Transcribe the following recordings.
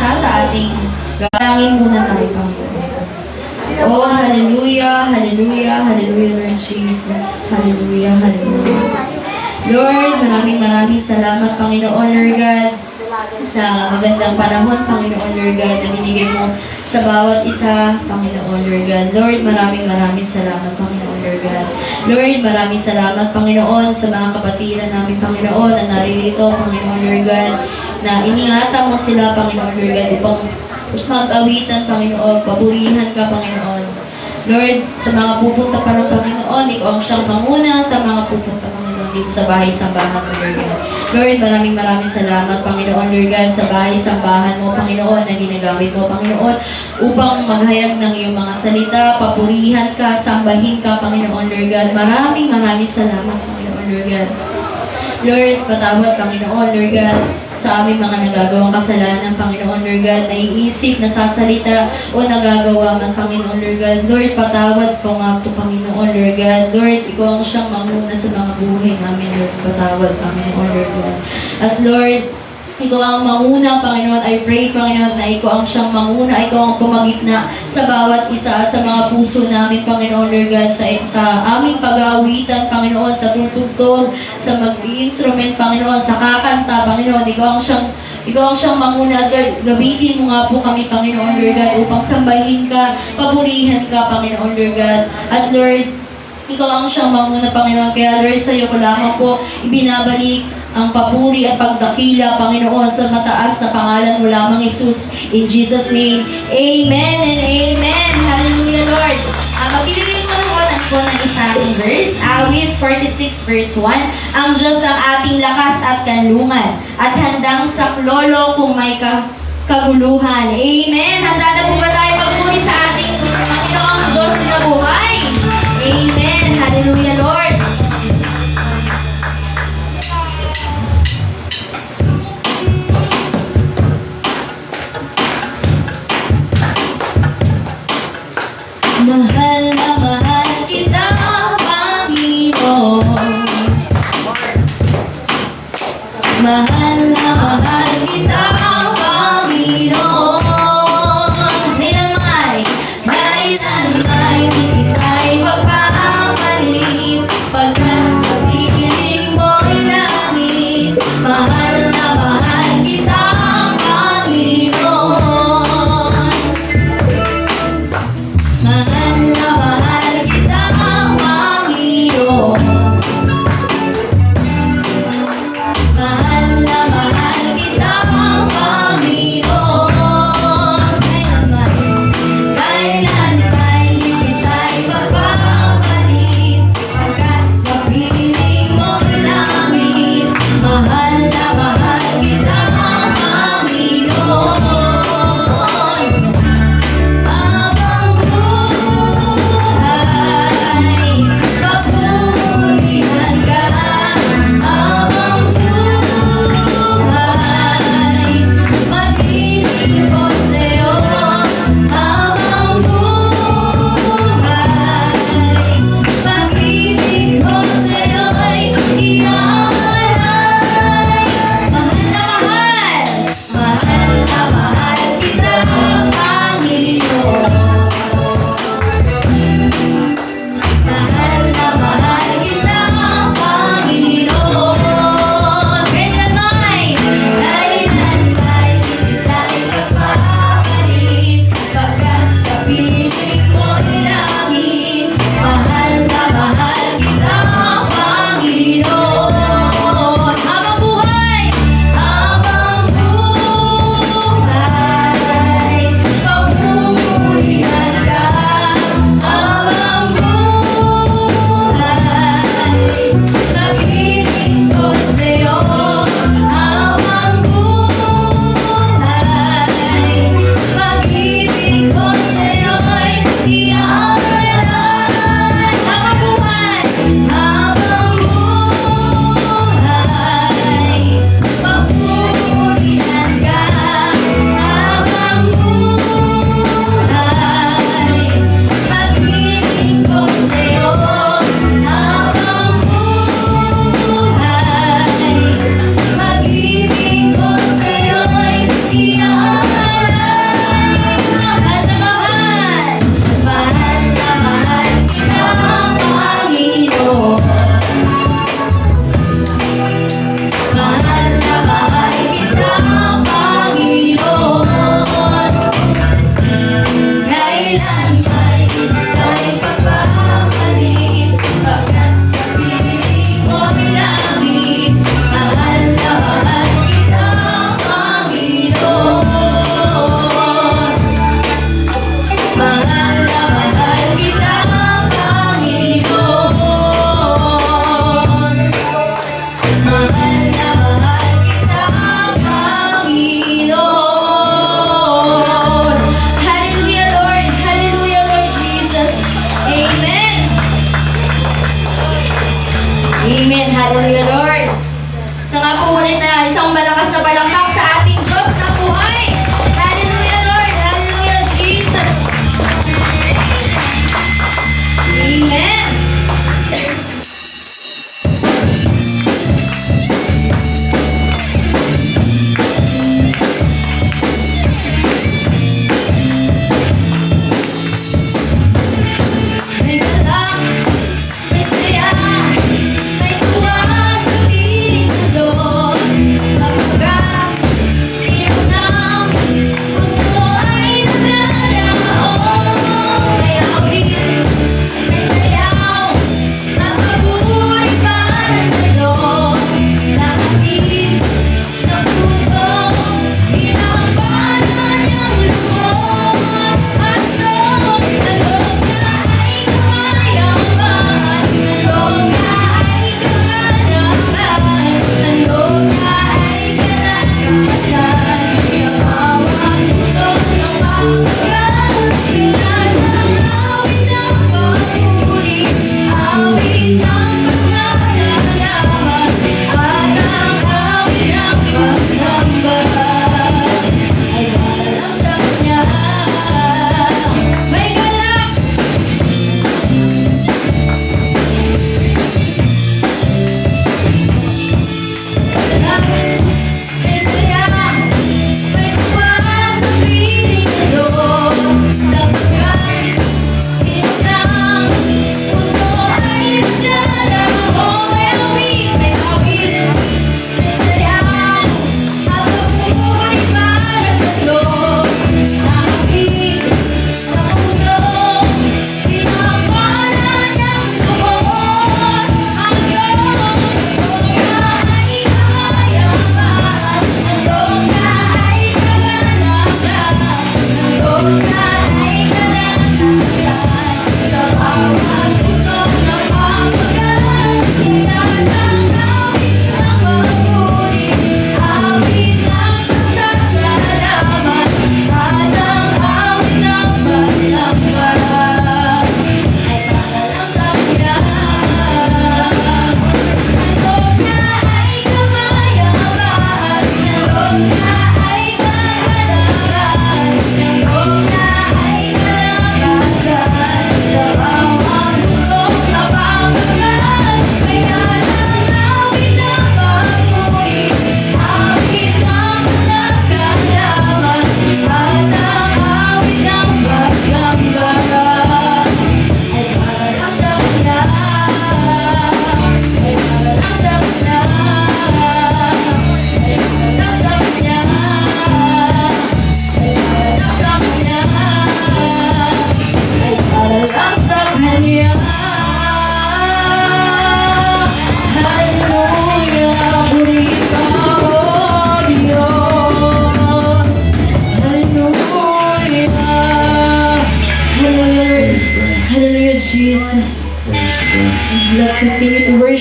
isa sa ating galangin muna tayo, Panginoon. Oh, hallelujah, hallelujah, hallelujah, Lord Jesus. Hallelujah, hallelujah. Lord, maraming salamat, Panginoon, Lord God, sa magandang panahon, Panginoon, Lord God, na binigay mo sa bawat isa, Panginoon, Lord God. Lord, maraming salamat, Panginoon, Lord God. Lord, maraming salamat, Panginoon, sa mga kapatiran namin, Panginoon, na naririto, Panginoon, Lord God, na iningatan mo sila, Panginoon, Lord God, upang mag-awitan, Panginoon, papurihan ka, Panginoon. Lord, sa mga pupunta pa ng Panginoon, ikaw ang siyang manguna sa mga pupunta, Panginoon, dito sa bahay-sambahan mo, Lord God. Lord, maraming salamat, Panginoon, Lord God, sa bahay-sambahan mo, Panginoon, na ginagamit mo, Panginoon, upang maghayag ng iyong mga salita, papurihan ka, sambahin ka, Panginoon, Lord God. Maraming salamat, Panginoon, Lord God. Lord, patawad, Panginoon, Lord God, sa aming mga nagagawang kasalanan, Panginoon, Lord God, naiisip, nasasalita, o nagagawa man, Panginoon, Lord God. Lord, patawad po nga po, Panginoon, Lord God. Lord, ikaw ang siyang manguna sa mga buhay namin, Lord. Patawad, Panginoon, Lord God. At Lord, ikaw ang manguna, Panginoon. I pray, Panginoon, na ikaw ang siyang manguna, ikaw ang pumagitna sa bawat isa sa mga puso namin, Panginoon, Lord God, sa aming pag-aawitan, Panginoon, sa tutugtog, sa mag-instrument, Panginoon, sa kakanta, Panginoon, ikaw ang siyang manguna. Lord, gamitin mo nga po kami, Panginoon, Lord God, upang sambahin ka, papurihan ka, Panginoon, Lord God. At Lord, ikaw ang siyang manguna, Panginoon. Kaya Lord, sa iyo ko lamang po ibinabalik ang papuri at pagdakila, Panginoon, sa mataas na pangalan mo lamang, Jesus. In Jesus' name, Amen and Amen. Hallelujah, Lord. Magbibigay ko ng isang verse. Awit 46 verse 1. Ang Diyos ang ating lakas at kanlungan at handang saklolo kung may kaguluhan. Amen. Handa na po ba tayo magpuri sa ating Panginoong Diyos na buhay? Amen. Hallelujah, Lord. Mahal na mahal kita, Panginoon. Mahal na mahal kita, Panginoon. Kailan may di kita'y magpapaliw.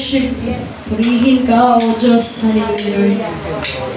worship. Purihin ka, O Diyos. Hallelujah, Lord.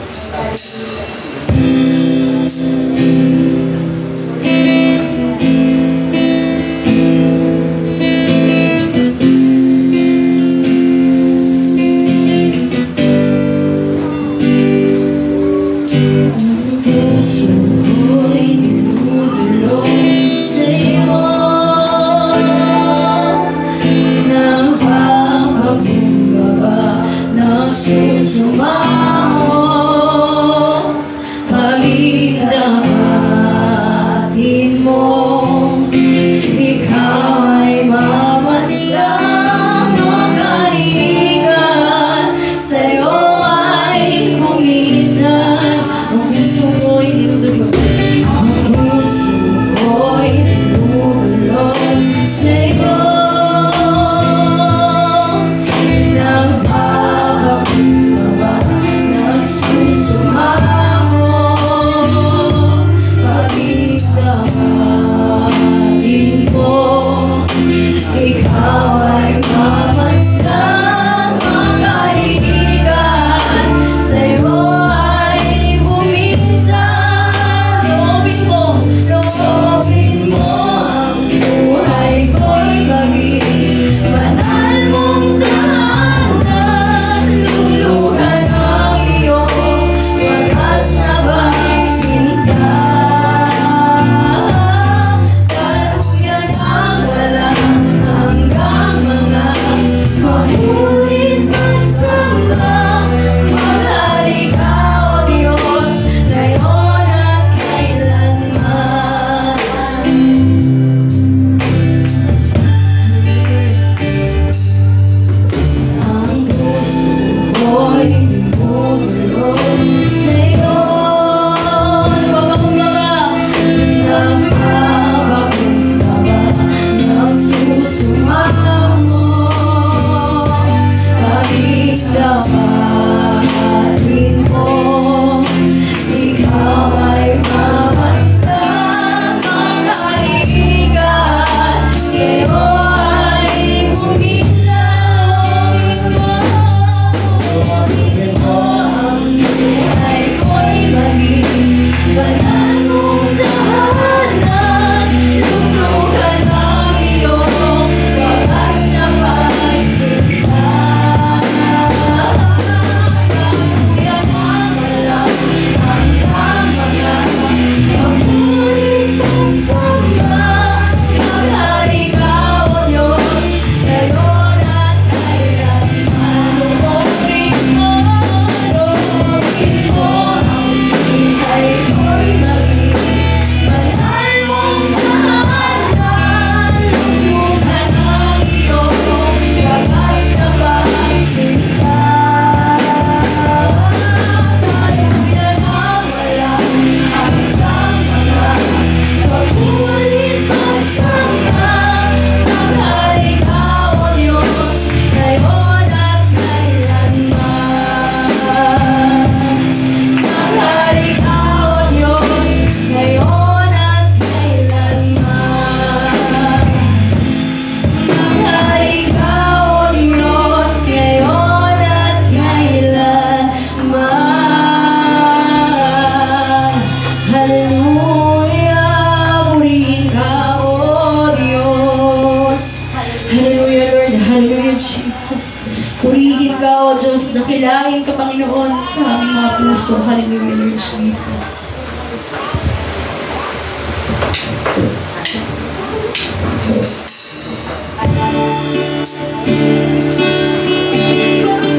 Dakilain ka, Panginoon, sa aming mga puso. Hallelujah, Lord Jesus.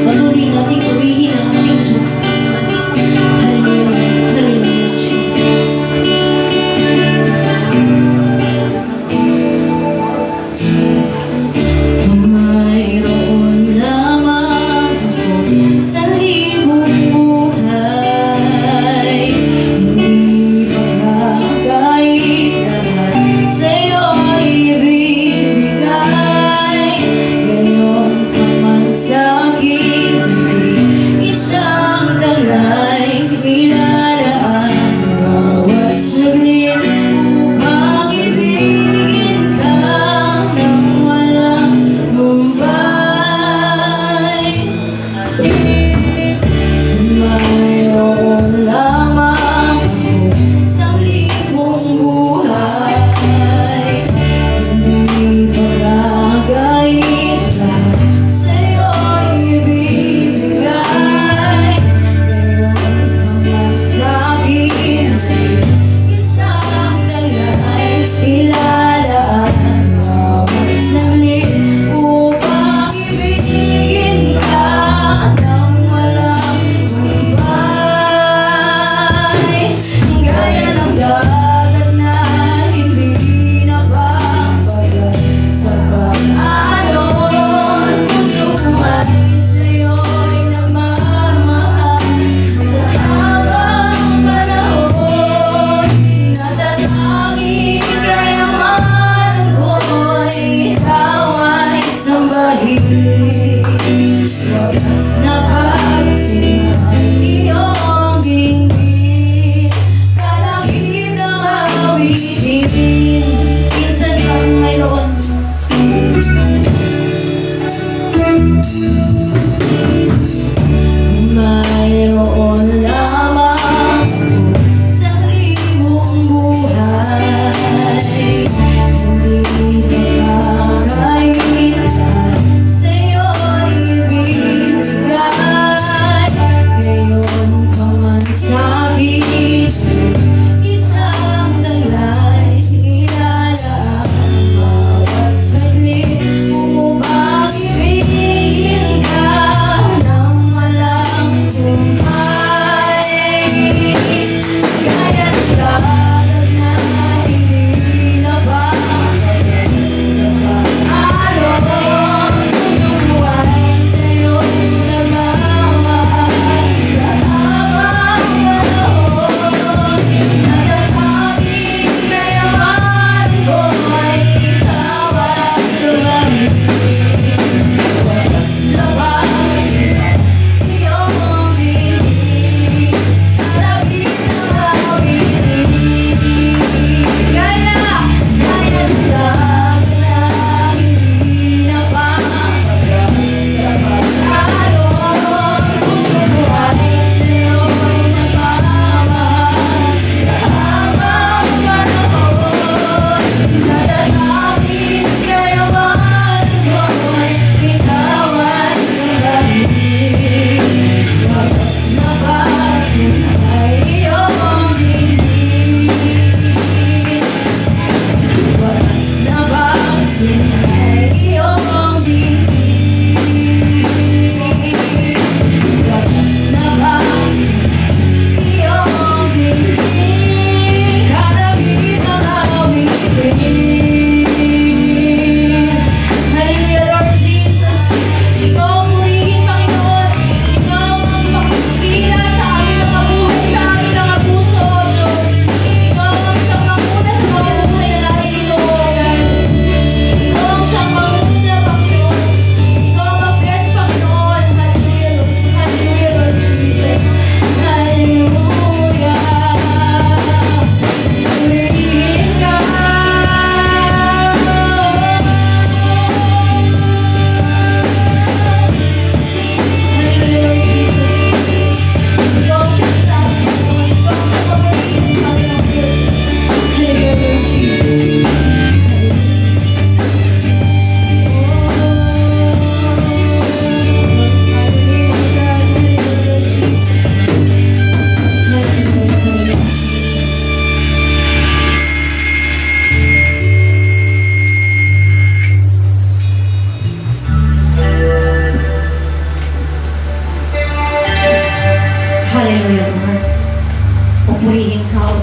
Patuloy natin purihin ang aming Diyos. Hallelujah, hallelujah, Jesus. Mayroon lamang sa libong buhay, hindi bagay lahat sa'yo ay ibibigay.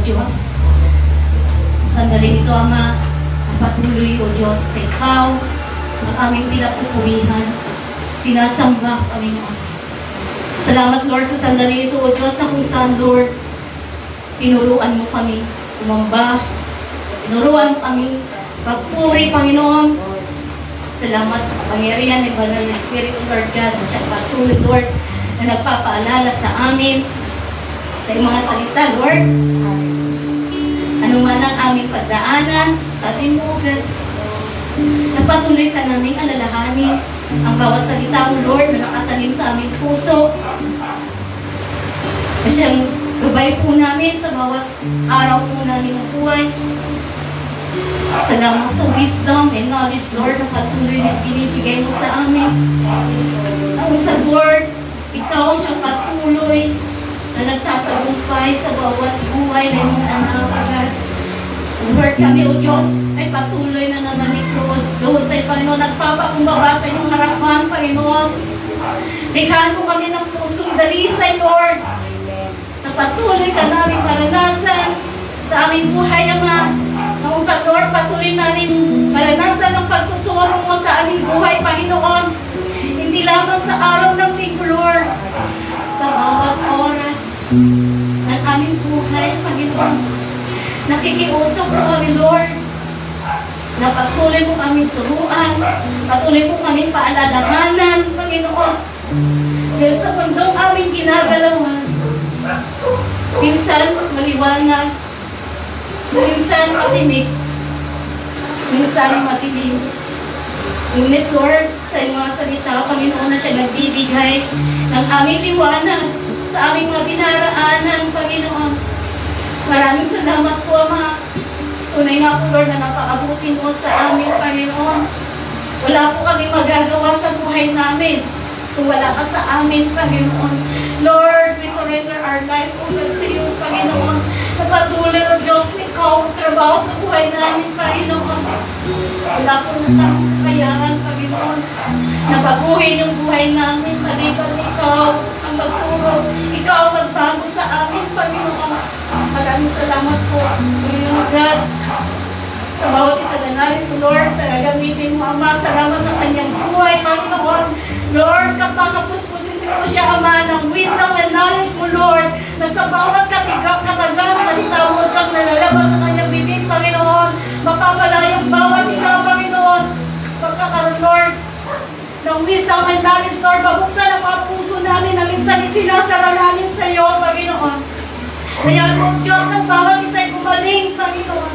Diyos. Sandali ito, Ama, patuloy, O Diyos, na Ikaw ang aming pinapupurihan. Sinasamba, Panginoon. Salamat, Lord, sa sandali ito, O Diyos, na kung saan, Lord, tinuruan mo kami sumamba. Tinuruan mo kami pagpuri, Panginoon. Salamat sa kapangyarihan ng Banal na Espiritu, Lord God, na siyang patuloy, Lord, na nagpapaalala sa amin sa iyong mga salita, Lord. Ano man ang aming pagdaanan, sa ating bugat, napatuloy ka namin alalahanin ang bawat salita mo, Lord, na nakatanim sa aming puso. Na siyang gabay po namin sa bawat araw po namin ng buhay. Salamat sa wisdom and knowledge, Lord, na patuloy na binibigay mo sa amin. Ang sa Lord, Ikaw ang siyang patuloy na nagtatagumpay sa bawat buhay ng mga anak. Lord, kami, O Diyos, ay patuloy na nanalikod doon sa Panginoon. Nagpapakumbaba sa inyong harapan, Panginoon. Likhaan po kami ng pusong dalisay, Lord, na patuloy ka namin maranasan sa aming buhay, Ama. Kung sa Lord, patuloy namin maranasan ang pagtuturo mo sa aming buhay, Panginoon. Hindi lamang sa araw ng linggo, Lord, sa bawat oras ng aming buhay, Panginoon. Nakikiusap po kami, Lord, na patuloy mo kami turuan, patuloy mo kami paalalahanan, Panginoon. Dahil sa mundong aming ginagalawan, minsan maliwanag, minsan matinik, minsan matinig. Ngunit, Lord, sa iyong mga salita, Panginoon, na siya nagbibigay ng aming liwanag sa aming mga dinaraanan, Panginoon. Maraming salamat po, Ama. Tunay nga po, Lord, na napakabuti mo sa amin, Panginoon. Wala po kami magagawa sa buhay namin kung wala ka sa amin, Panginoon. Lord, we surrender our life over to you, Panginoon. Napatuloy, O Diyos, Ikaw ang trabaho sa buhay namin, Panginoon. Wala po na kakayahan, Panginoon, na baguhin yung buhay namin, maliban Ikaw ang magturo. Ikaw ang magbago sa amin, Panginoon. Maraming salamat po, Panginoon God, sa bawat isa na narito, Lord, sa gagamitin mo, Ama. Salamat sa kanyang buhay, Panginoon. Lord, kapag-kapuspusin mo siya, Ama, ng wisdom and knowledge mo, Lord, na sa bawat katagang salita mo, Diyos, na lalabas sa kanyang bibig, Panginoon, mapapala yung bawat isa, Panginoon. Pagkakaroon, Lord, ng wisdom and knowledge, Lord, mabuksan ang mga puso namin na minsan isinasara namin sa iyo, Panginoon. Kaya po, Diyos, ng bawat isa ay gumaling, Panginoon.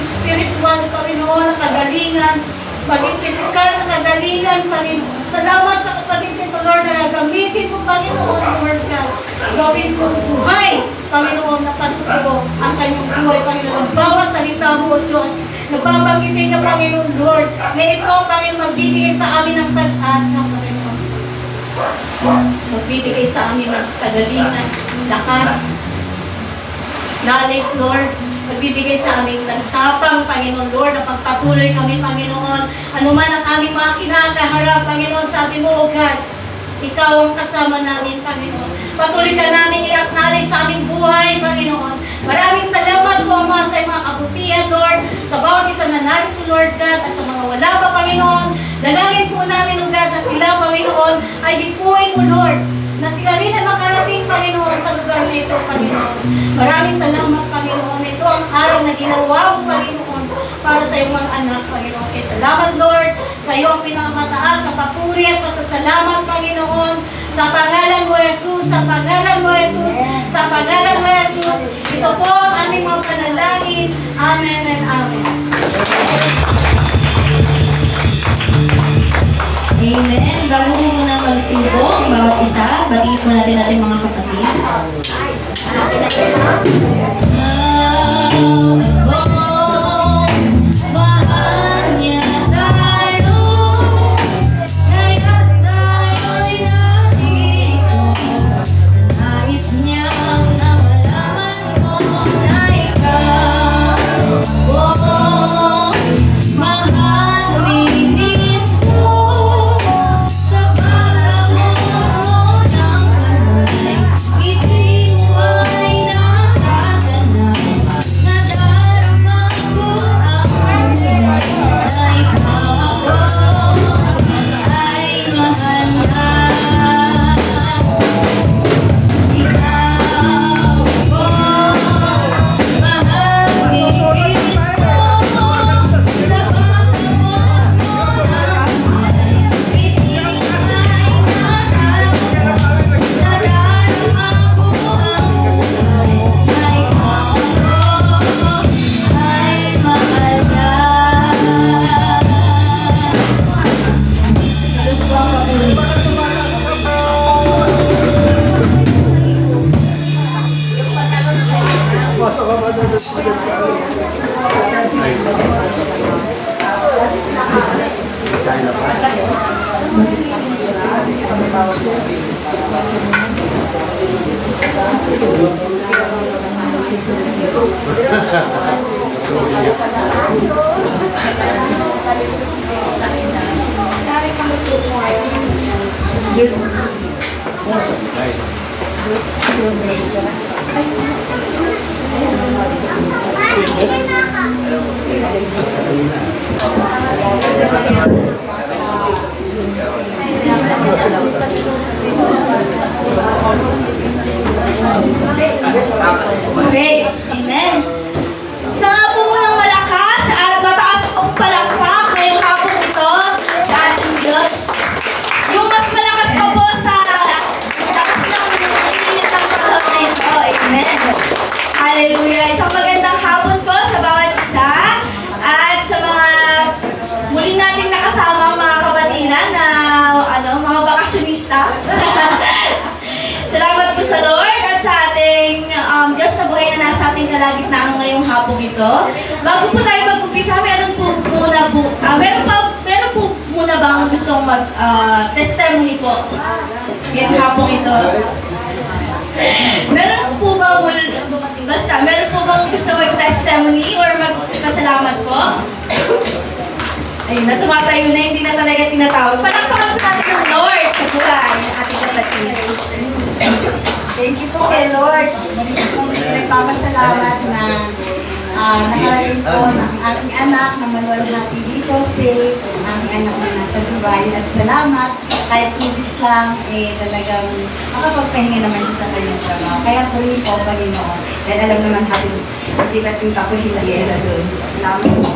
Spiritual, Panginoon, ang kagalingan, maging physical na kagalingan, Panginoon. Salamat sa kapatid nito, Lord, na gagamitin mo, Panginoon, Lord God. Gawin mo buhay, Panginoon, na patutulo ang kanyang buhay, Panginoon. Bawat salita mo, Diyos, nababanggitin niya, Panginoon, Lord, na ito, Panginoon, magbibigay sa amin ng pag-asa, Panginoon. Magbibigay sa amin ng kagalingan, lakas, knowledge, Lord. Magbibigay sa aming tapang, Panginoon, Lord, na pagpatuloy kami, Panginoon. Ano man ang aming mga kinakaharap, Panginoon, sabi mo, O God, Ikaw ang kasama namin, Panginoon. Patuloy ka namin i-acknowledge sa aming buhay, Panginoon. Maraming salamat po, Ama, sa mga kabutihan, Lord, sa bawat isa na narito, Lord God, at sa mga wala pa, Panginoon. Dalangin po namin, O God, na sila, Panginoon, ay dipuin mo, Lord, na sila rin ay makarating, Panginoon, sa lugar na ito, Panginoon. Maraming salamat, Panginoon. Ito ang araw na ginawa mo, Panginoon, para sa iyong mga anak, Panginoon. Kaya salamat, Lord, sa iyo ang pinakamataas na papuri at pasasalamat, Panginoon, sa pangalan mo, Jesus, sa pangalan mo, Jesus, sa pangalan mo, Jesus. Ito po ang aming mga panalangin. Amen and Amen. Amen. Bago po muna magsimbong, bawat isa, batiin po natin ating mga kapatid. Mahal niya tayo, kaya't tayo'y nandito. Nais niyang na malaman mo na ikaw, mahal ni Kristo. Sa paggamot mo ng kamay, ngiti mo ay nakakatawa. Praise. Amen. Sa nga po munang malakas at mataas pong palakpak ngayong hapon ito sa ating Diyos. Yung mas malakas pa po sa lakas ng init ng panahon na ito. Amen. Hallelujah. Isang magandang hapon po sa bawat isa at sa mga muli nating nakasama mga kabatiran na mga bakasyonista. Salamat po sa Lord at sa ating Diyos na buhay na nasa ating kalagitnaan ngayong hapon ito. Bago po tayo mag-umpisa, meron po muna bang gustong testimony po ngayong hapon ito? Meron po bang gusto mag-testimony or magpasalamat po? Ayun na, tumatayo na, hindi na talaga tinatawag. Palakpakan po natin ng Lord sa buhay ng ating kapatid. Thank you po kay Lord. Nagpapasalamat na nakarating po ng ating anak na maluwalhati dito, safe, ang ating anak na nasa Dubai. At salamat, kahit 2 weeks lang, talagang makapagpahinga naman siya sa kanyang trabaho. Kaya po rin po, Panginoon. Dahil alam naman natin, hindi natin tapos yung nag-iera doon. Salamat po.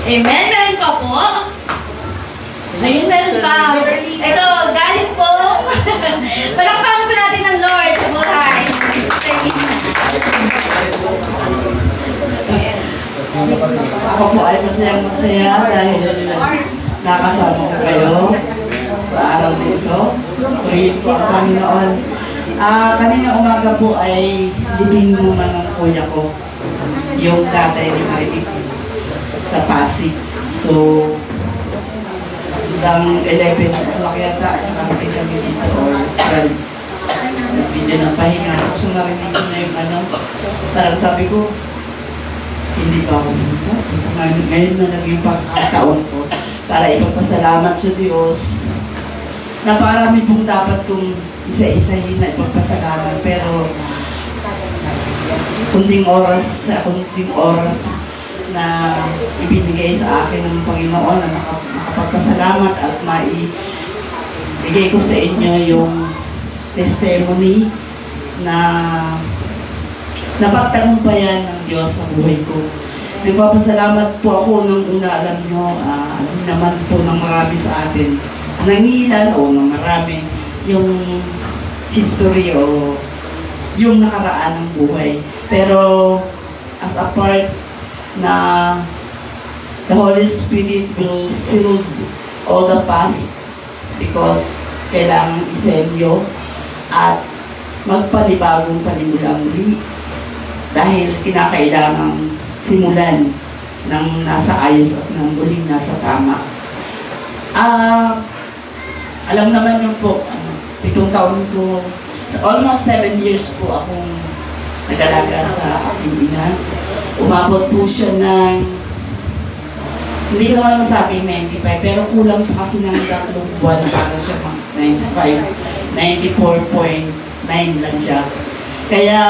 Amen. Meron pa po. Ayun, meron pa. Ito, galing po. Palakpakan po natin ng Lord sa buhay. Ako po ay masaya dahil nakasama ko kayo sa araw nito. Purihin po ang Panginoon. Kanina umaga po ay libing naman ng kuya ko, yung tatay ni Maritik sa Pasig. So, hanggang 11 o'clock yata, nakarating kami dito or 12. Video ng pahinga. So, narinig ko na yung parang sabi ko, hindi pa ako dito. Ngayon na naging pagkataon ko para ipagpasalamat sa Diyos. Naparami pong dapat kong isa-isahin na ipagpasalamat, pero kunting oras na ibinigay sa akin ng Panginoon na makapagpasalamat at maibigay ko sa inyo yung testimony na napagtagumpayan ng Diyos sa buhay ko. Nagpapasalamat po ako nung una, alam nyo, naman po ng marami sa atin. Nangilan o ng marami yung history o yung nakaraan ng buhay. Pero as a part na the Holy Spirit will seal all the past because kailangan iselyo at magpanibagong panimula muli dahil kinakailangang simulan ng nasa ayos at ng muling nasa tama. Alam naman niyo po, 7 taon ko, almost 7 years po akong nag-alaga sa aking ina. Umabot po siya ng, hindi ko naman masabing 95, pero kulang po kasi ng 3 buwan para siya 95, 94.9 lang siya. Kaya,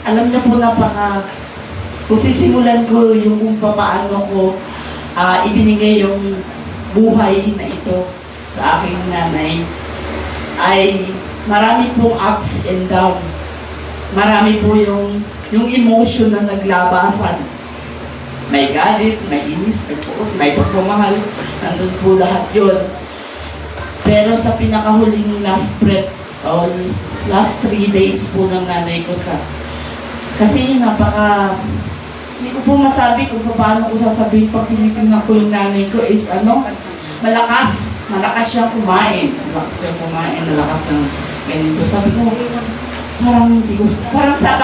alam niyo po kung sisimulan ko yung kung paano ko ibinigay yung buhay na ito sa aking nanay, ay marami pong ups and down. Marami po yung emotion na naglabasan. May galit, may inis, may pagmamahal. Nandun po lahat yun. Pero sa pinakahuling last breath, o last 3 days po ng nanay ko kasi hindi ko po masabi kung paano ko sasabihin pag tinitingnan ko yung nanay ko is malakas. malakas siyang kumain. Malakas siyang kumain, malakas ng ganito. Sabi ko, parang hindi ko, parang sa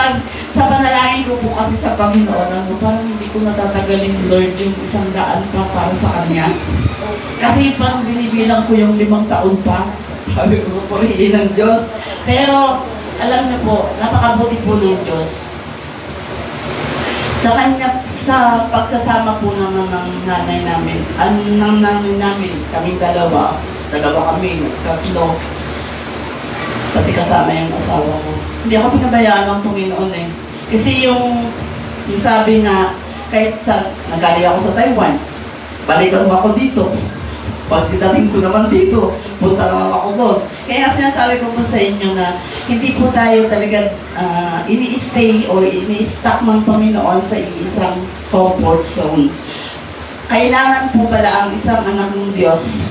panalangin ko po kasi sa Panginoon, parang hindi ko natatagalin, Lord, yung 100 pa para sa Kanya. Kasi parang binibilang ko yung 5 taon pa. Sabi ko, purihin ng Diyos. Pero, alam niyo po, napakabuti po ng Diyos. Sa Kanya, sa pagsasama po ng nanay namin, kaming dalawa kami, tatlo, pati kasama yung asawa ko. Hindi ako pinabayaan ng Panginoon eh. Kasi yung sabi nga, kahit nagaling ako sa Taiwan, balikan mo ako dito. Pag dating ko naman dito, punta naman ako doon. Kaya sinasabi ko po sa inyo na hindi po tayo talaga ini-stay o ini-stuck ng Panginoon sa isang comfort zone. Kailangan po pala ang isang anak ng Diyos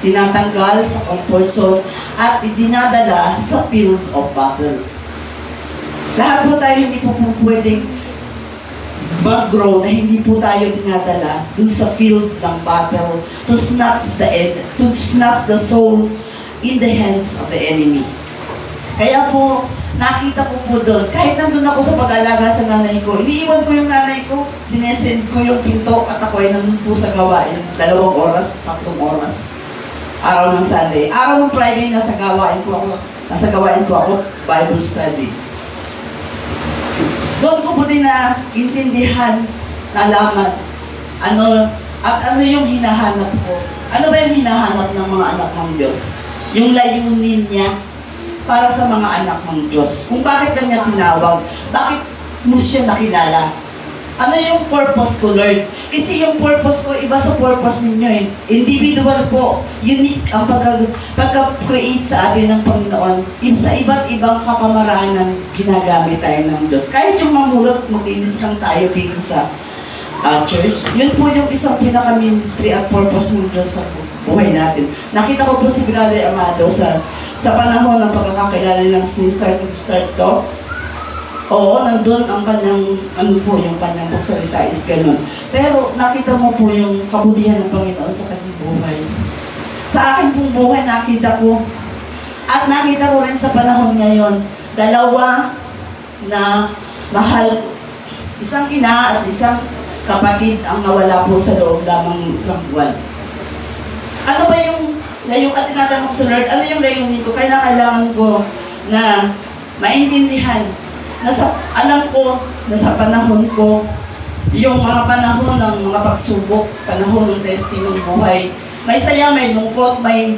tinatanggal sa comfort zone at dinadala sa field of battle. Lahat po tayo hindi po pwedeng mag-grow na hindi po tayo dinadala dun sa field ng battle to snatch the soul in the hands of the enemy. Kaya po, nakita ko po doon, kahit nandun ako sa pag-alaga sa nanay ko, iniiwan ko yung nanay ko, sinesend ko yung pinto at ako ay nandun po sa gawain, 2 oras, 3 oras. Araw ng Sunday. Araw ng Friday, nasa gawain ko ako, Bible study. Doon ko po din na intindihan, nalaman, ano yung hinahanap ko. Ano ba yung hinahanap ng mga anak ng Diyos? Yung layunin niya para sa mga anak ng Diyos. Kung bakit kanya tinawag, bakit mo siya nakilala. Ano yung purpose ko, Lord? Kasi yung purpose ko, iba sa purpose ninyo eh. Individual po, unique ang pagka-create sa atin ng Panginoon. Sa iba't ibang kapamaraanan, ginagamit tayo ng Diyos. Kahit yung mamulot, maglinis lang tayo dito sa church. Yun po yung isang pinaka-ministry at purpose ng Diyos sa buhay natin. Nakita ko po si Brother Amado sa panahon ng pagkakakilala ng start to. Oo, nandun ang kanyang, yung kanyang pagsalita is ganun. Pero nakita mo po yung kabutihan ng Panginoon sa kanyang buhay. Sa akin pong buhay, nakita ko, at nakita ko rin sa panahon ngayon, 2 na mahal, isang ina at isang kapatid ang nawala po sa loob lamang ng isang buwan. Ano ba yung at tinatanong sa Lord, ano yung layunin ko? Kailangan ko na maintindihan alam ko na sa panahon ko, yung mga panahon ng mga pagsubok, panahon ng testing ng buhay, may saya, may lungkot, may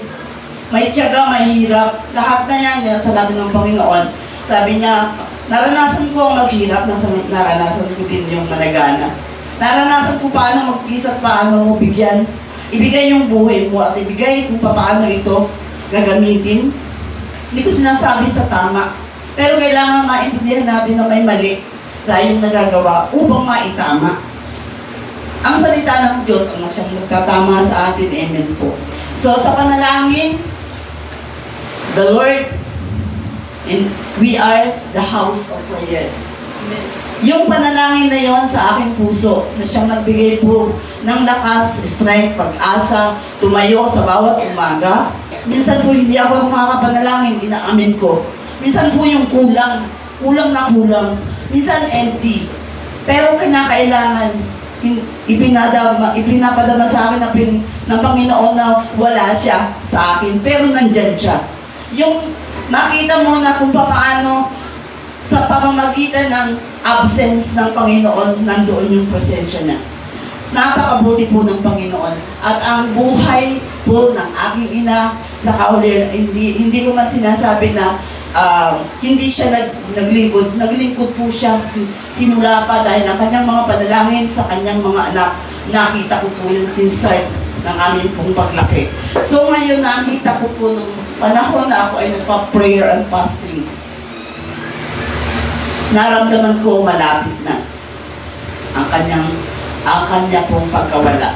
tiyaga, may hirap, lahat na yan sa labi ng Panginoon. Sabi niya, naranasan ko ang maghirap, naranasan ko din yung managana. Naranasan ko paano magtiis at paano mo ibigay yung buhay mo at ibigay kung paano ito gagamitin. Hindi ko sinasabi sa tama. Pero kailangan maintindihan natin na may mali tayong nagagawa upang maitama. Ang salita ng Diyos ang siyang nagtatama sa atin. Amen po. So sa panalangin, the Lord, and we are the house of prayer. Yung panalangin na yon sa aking puso, na siyang nagbigay po ng lakas, strength, pag-asa, tumayo sa bawat umaga. Minsan po hindi ako makakapanalangin, inaamin ko. Minsan po yung kulang na kulang. Minsan empty. Pero kinakailangan, ipinapadama sa akin ng Panginoon na wala siya sa akin. Pero nandyan siya. Yung makita mo na kung paano sa pamamagitan ng absence ng Panginoon, nandoon yung presensya niya. Napakabuti po ng Panginoon. At ang buhay po ng aking ina sa kauliran, hindi ko man sinasabi na hindi siya naglingkod. Naglingkod po siya simula pa dahil ang kanyang mga panalangin sa kanyang mga anak. Nakita ko po yun since start ng aming pong paglaki. So ngayon nakita ko po nung panahon na ako ay nagpa-prayer and fasting. Naramdaman ko malapit na ang kanya pong pagkawala.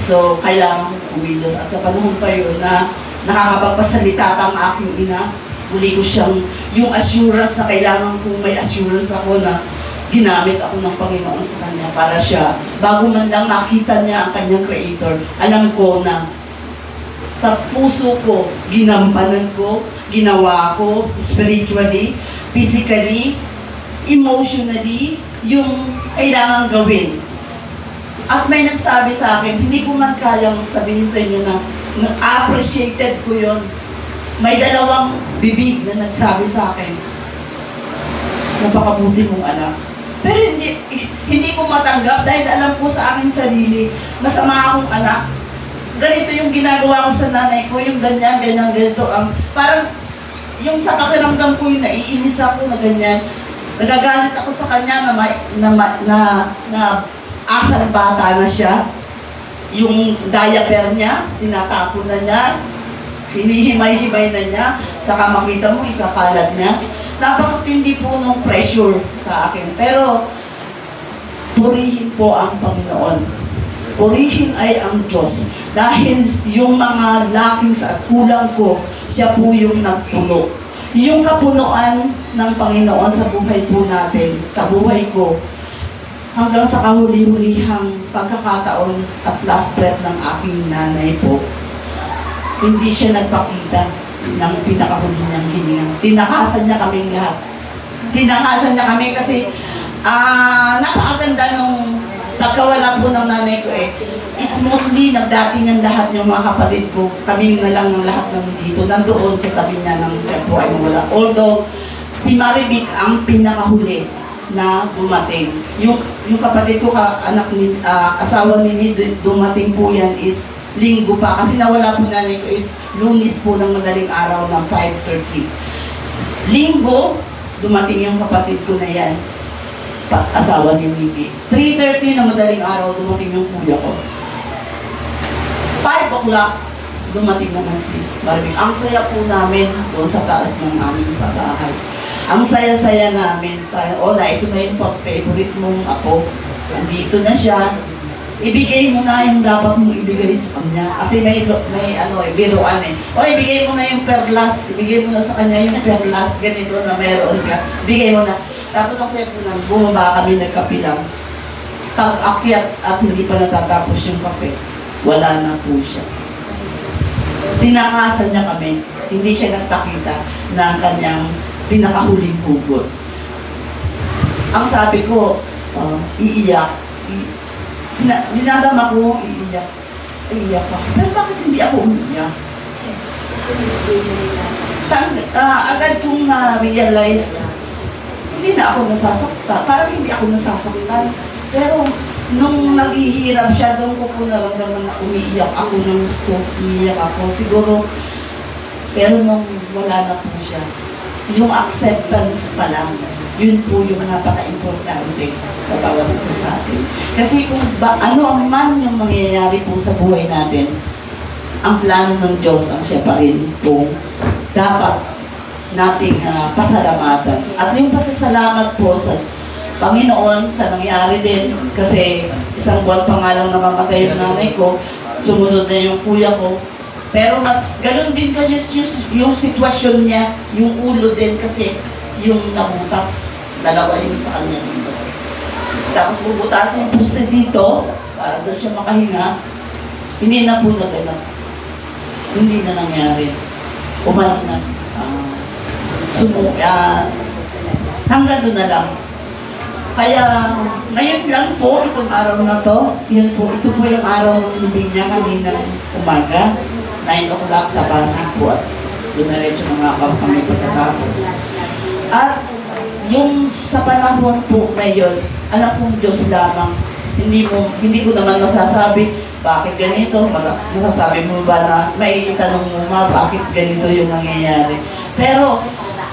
So kailangan kong kumilos. At sa panahon pa yun na nakakapagpasalita pa ang aking ina, muli ko siyang, yung assurance na kailangan kong may assurance ako na ginamit ako ng Panginoon sa kanya para siya, bago man lang makita niya ang kanyang Creator, alam ko na sa puso ko, ginampanan ko, ginawa ko, spiritually, physically, emotionally, yung kailangan gawin. At may nagsabi sa akin, hindi ko man kayang sabihin sa inyo na appreciated ko yon. May dalawang bibig na nagsabi sa akin, napakabuti mong anak. Pero hindi ko matanggap dahil alam ko sa aking sarili, masama akong anak. Ganito yung ginagawa ko sa nanay ko, yung ganyan, ganito. Parang yung sa pakiramdam ko, yung naiinis ako na ganyan. Nagagalit ako sa kanya na asal bata na siya. Yung diaper niya, tinatapon na niya, hinihimay-himay na niya, saka makita mo, ikakalat niya. Napakatindi po ng pressure sa akin. Pero, purihin po ang Panginoon. Purihin ay ang Diyos. Dahil yung mga lakings at kulang ko, siya po yung nagpuno. Yung kapunuan ng Panginoon sa buhay po natin, sa buhay ko, hanggang sa kahuli-hulihang pagkakataon at last breath ng aking nanay po, hindi siya nagpakita ng pinakahuli niyang hininga. Tinakasan niya kaming lahat. Tinakasan niya kami kasi napakaganda nung pagkawala po ng nanay ko smoothly nagdatingan lahat yung mga kapatid ko. Kami na lang ng lahat ng dito. Nandoon sa tabi niya ng siya po ay mawala. Although, si Marivic ang pinakahuli na dumating. Yung kapatid ko, asawa ni dumating po yan is linggo pa. Kasi nawala po nanay ko is lunis po ng madaling araw ng 5:30. Linggo, dumating yung kapatid ko na yan. Asawa ni Mimi. 3:30 na madaling araw, dumating yung kuya ko. 5 o'clock, dumating naman si Barbie. Ang saya po namin doon sa taas ng aming bahay. Ang saya-saya namin. Ito na yung favorite mong ako. Nandito na siya. Ibigay mo na yung dapat mong ibigay sa kanya. Kasi may biruan ibigay mo na yung perlas. Ibigay mo na sa kanya yung perlas. Ganito na meron ka. Ibigay mo na. Tapos ang saya po na, bumaba kami nagkapilang. Pag-akyat at hindi pa natatapos yung kape, wala na po siya. Tinakasan niya kami. Hindi siya nagpakita ng kanyang pinakahuling hugot. Ang sabi ko, iiyak. Dinadama ko, iiyak. Iiyak ako. Pero bakit hindi ako umiiyak? Agad kong na-realize, hindi na ako nasasaktan. Parang hindi ako nasasaktan. Pero nung naghihirap siya, doon ko po naramdaman na umiiyak ako ng gusto. Umiiyak ako. Siguro, pero nung wala na po siya, yung acceptance pa lang, yun po yung napaka-importante sa bawat isa sa atin. Kasi kung ano ang man yung mangyayari po sa buhay natin, ang plano ng Diyos ang siya pa rin po dapat nating pasalamatan. At yung pasasalamat po sa Panginoon sa nangyari din, kasi isang buwan pa nga lang namamatay yung nanay ko, sumunod na yung kuya ko. Pero mas ganun din kasi yung sitwasyon niya, yung ulo din kasi yung nabutas, dalawa yung sa kanya dito. Tapos bubutasin po siya dito, para doon siya makahinga, hindi na po naganap. Hindi na nangyari. Umarap na. Hanggang doon na lang. Kaya, ngayon lang po, itong araw na to, ito po yung araw ng libing niya kaninang umaga, 9 o'clock sa Pasig po, at dumiretso mga kami pagkatapos. At yung sa panahon po ngayon, alam kong Diyos lamang, hindi ko naman masasabi, bakit ganito? Masasabi mo ba na, may itanong mo ba, bakit ganito yung nangyayari? Pero,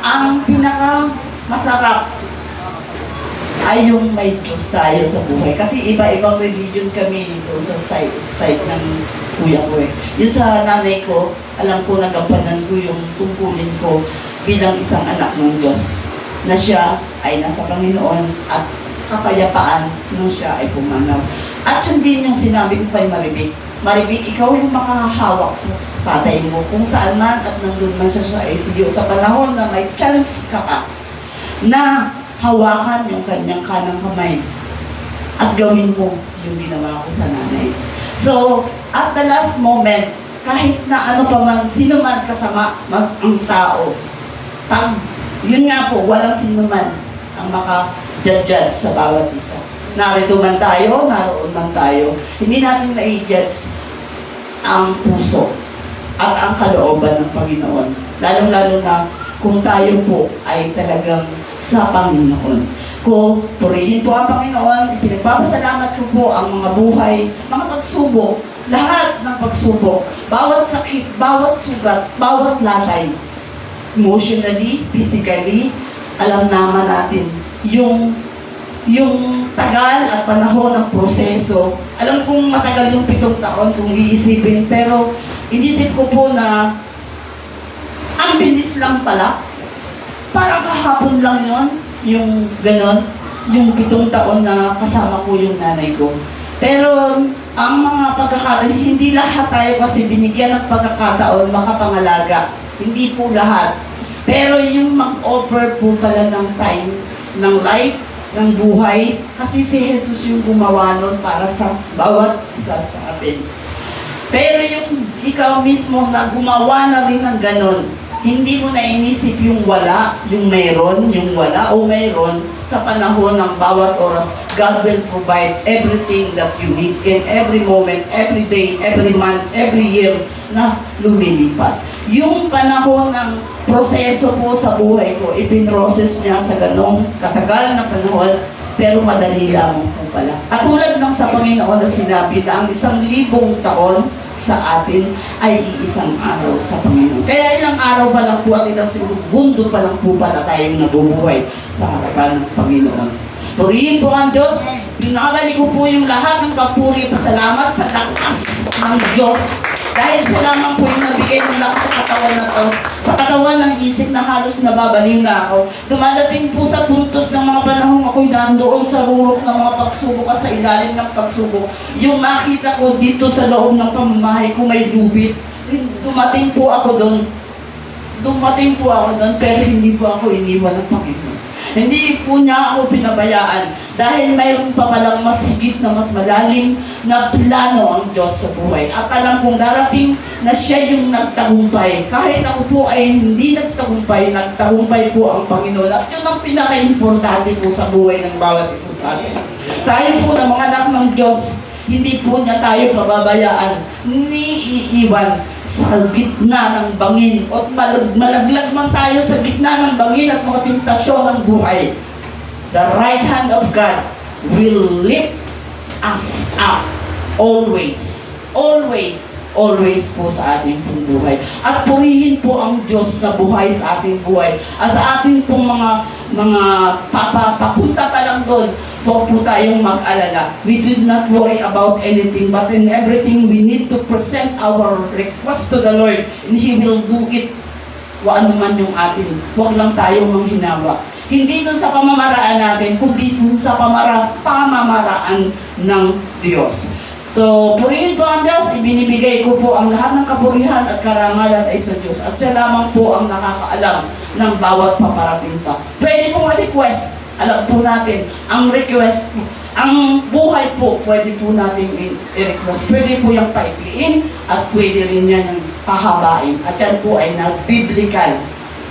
ang pinaka masarap ay yung may Diyos tayo sa buhay. Kasi iba-ibang religion kami dito sa side ng kuya ko Yung sa nanay ko, alam ko nagampanan ko yung tungkulin ko bilang isang anak ng Diyos. Na siya ay nasa Panginoon at kapayapaan nung siya ay pumanaw. At yun din yung sinabi ko kay Marivic. Marivic, ikaw yung makahawak sa patay mo. Kung saan man at nandun man siya sa ICU. Sa panahon na may chance ka na hawakan yung kanyang kanang kamay at gawin mo yung ginawa ko sa nanay. So, at the last moment, kahit na ano pa man, sino man kasama mas ang tao. Yun nga po, walang sino man ang maka-judge sa bawat isa. Narito man tayo, naroon man tayo, hindi natin na-judge ang puso at ang kalooban ng Panginoon. Lalong-lalo na kung tayo po ay talagang sa Panginoon. Ko, purihin po ang Panginoon, ipinagpapasalamat ko po ang mga buhay, mga pagsubok, lahat ng pagsubok, bawat sakit, bawat sugat, bawat latay, emotionally, physically, alam naman natin yung tagal at panahon ng proseso. Alam kong matagal yung 7 taon kung iisipin, pero inisip ko po na ang bilis lang pala. Parang kahapon lang yon, yung ganon, yung 7 taon na kasama ko yung nanay ko. Pero ang mga pagkakataon, hindi lahat tayo kasi binigyan ng pagkakataon makapangalaga. Hindi po lahat. Pero yung mag-offer po pala ng time, ng life, ng buhay, kasi si Jesus yung gumawa nun para sa bawat isa sa atin. Pero yung ikaw mismo na gumawa na rin ng ganon, hindi mo na inisip yung wala, yung meron, yung wala o meron sa panahon ng bawat oras. God will provide everything that you need in every moment, every day, every month, every year na lumilipas. Yung panahon ng proseso po sa buhay ko, ipinroses niya sa ganong katagal na panahon, pero madali lamang po pala. At tulad ng sa Panginoon na sinabi na ang 1,000 taon sa atin ay iisang araw sa Panginoon. Kaya ilang araw pa lang po at ilang segundo pa lang po pala tayong nabubuhay sa harapan ng Panginoon. Purihin po ang Diyos. Pinabalik ko po yung lahat ng papuri, pasalamat sa lakas ng Diyos. Dahil siya lamang po yung nabigay ng lakas sa katawan na to. Sa katawan ng isip na halos nababaliw na ako. Dumadating po sa puntos ng mga panahong ako'y nandoon sa rurok ng mga pagsubok at sa ilalim ng pagsubok. Yung makita ko dito sa loob ng pamamahay ko may lubid. Dumating po ako doon. Pero hindi po ako iniwan ng Panginoon. Hindi po niya ako pinabayaan dahil mayroon pa palang mas higit na mas malalim na plano ang Diyos sa buhay. At alam kong darating na siya yung nagtagumpay. Kahit ako po ay hindi nagtagumpay po ang Panginoon. At yun ang pinaka-importante po sa buhay ng bawat isa sa atin. Tayo po na mga anak ng Diyos, hindi po niya tayo pababayaan, ni iiwan sa gitna ng bangin o malaglag man tayo sa gitna ng bangin at mga tentasyon ng buhay. The right hand of God will lift us up always, always, always po sa ating pong buhay. At purihin po ang Diyos na buhay sa ating buhay. At sa ating pong mga papunta pa lang doon, huwag po tayong mag-alala. We did not worry about anything, but in everything we need to present our request to the Lord, and He will do it. Ano man yung atin. Huwag lang tayong manghinawa. Hindi dun sa pamamaraan natin, kundi dun sa pamamaraan ng Diyos. So, purihin po ang Diyos, ibinibigay ko po ang lahat ng kapurihan at karangalan ay sa Diyos. At siya lamang po ang nakakaalam ng bawat paparating pa. Pwede pong request. Alam po natin, ang request, ang buhay po, pwede po natin i-request. Pwede po yung paikliin at pwede rin yan yung pahabain. At yan po ay nag-biblical.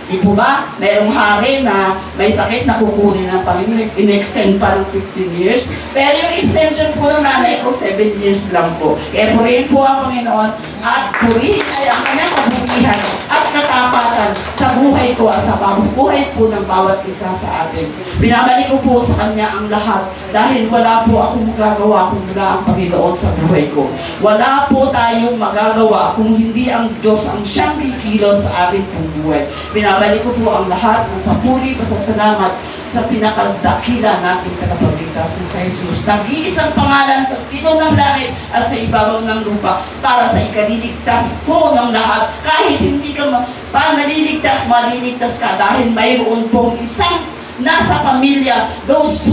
Di po ba? Merong hari na may sakit na kukunin ng Panginoon, in-extend pa ng 15 years. Pero yung extension po ng nanay ko, 7 years lang po. Kaya purihin po ang Panginoon at purihin ay ang kanyang kabutihan at katapatan sa buhay ko at sa buhay po ng bawat isa sa atin. Binabalik ko po sa Kanya ang lahat dahil wala po akong magagawa kung wala ang Panginoon sa buhay ko. Wala po tayong magagawa kung hindi ang Diyos ang siyang kikilos sa ating pong buhay. Binabalik ko po ang lahat ng papuri, pasasalamat sa pinakadakila nating tagapagligtas na sa Jesus. Nag-iisang pangalan sa sino ng langit at sa ibabaw ng lupa para sa ikaliligtas po ng lahat. Kahit hindi ka para naliligtas, maliligtas ka dahil mayroon pong isang nasa pamilya, those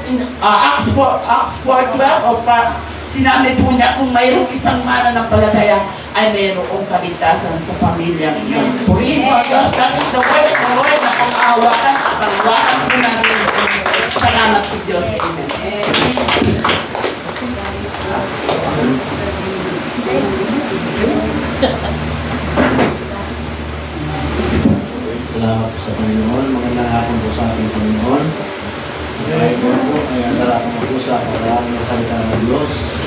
in Acts 4:12 o sinabi po niya kung mayroong isang mananampalataya ay mayroong kaligtasan sa pamilya niya. Purihin po ang Diyos. That is the word of the Lord na pang-awakan at pang-awakan po natin. Salamat sa Diyos. Amen. Salamat po sa Panginoon. Magandang hapon po sa ating Panginoon. Ngayon po ay darapang po sa pagkakaan ng salita ng Diyos.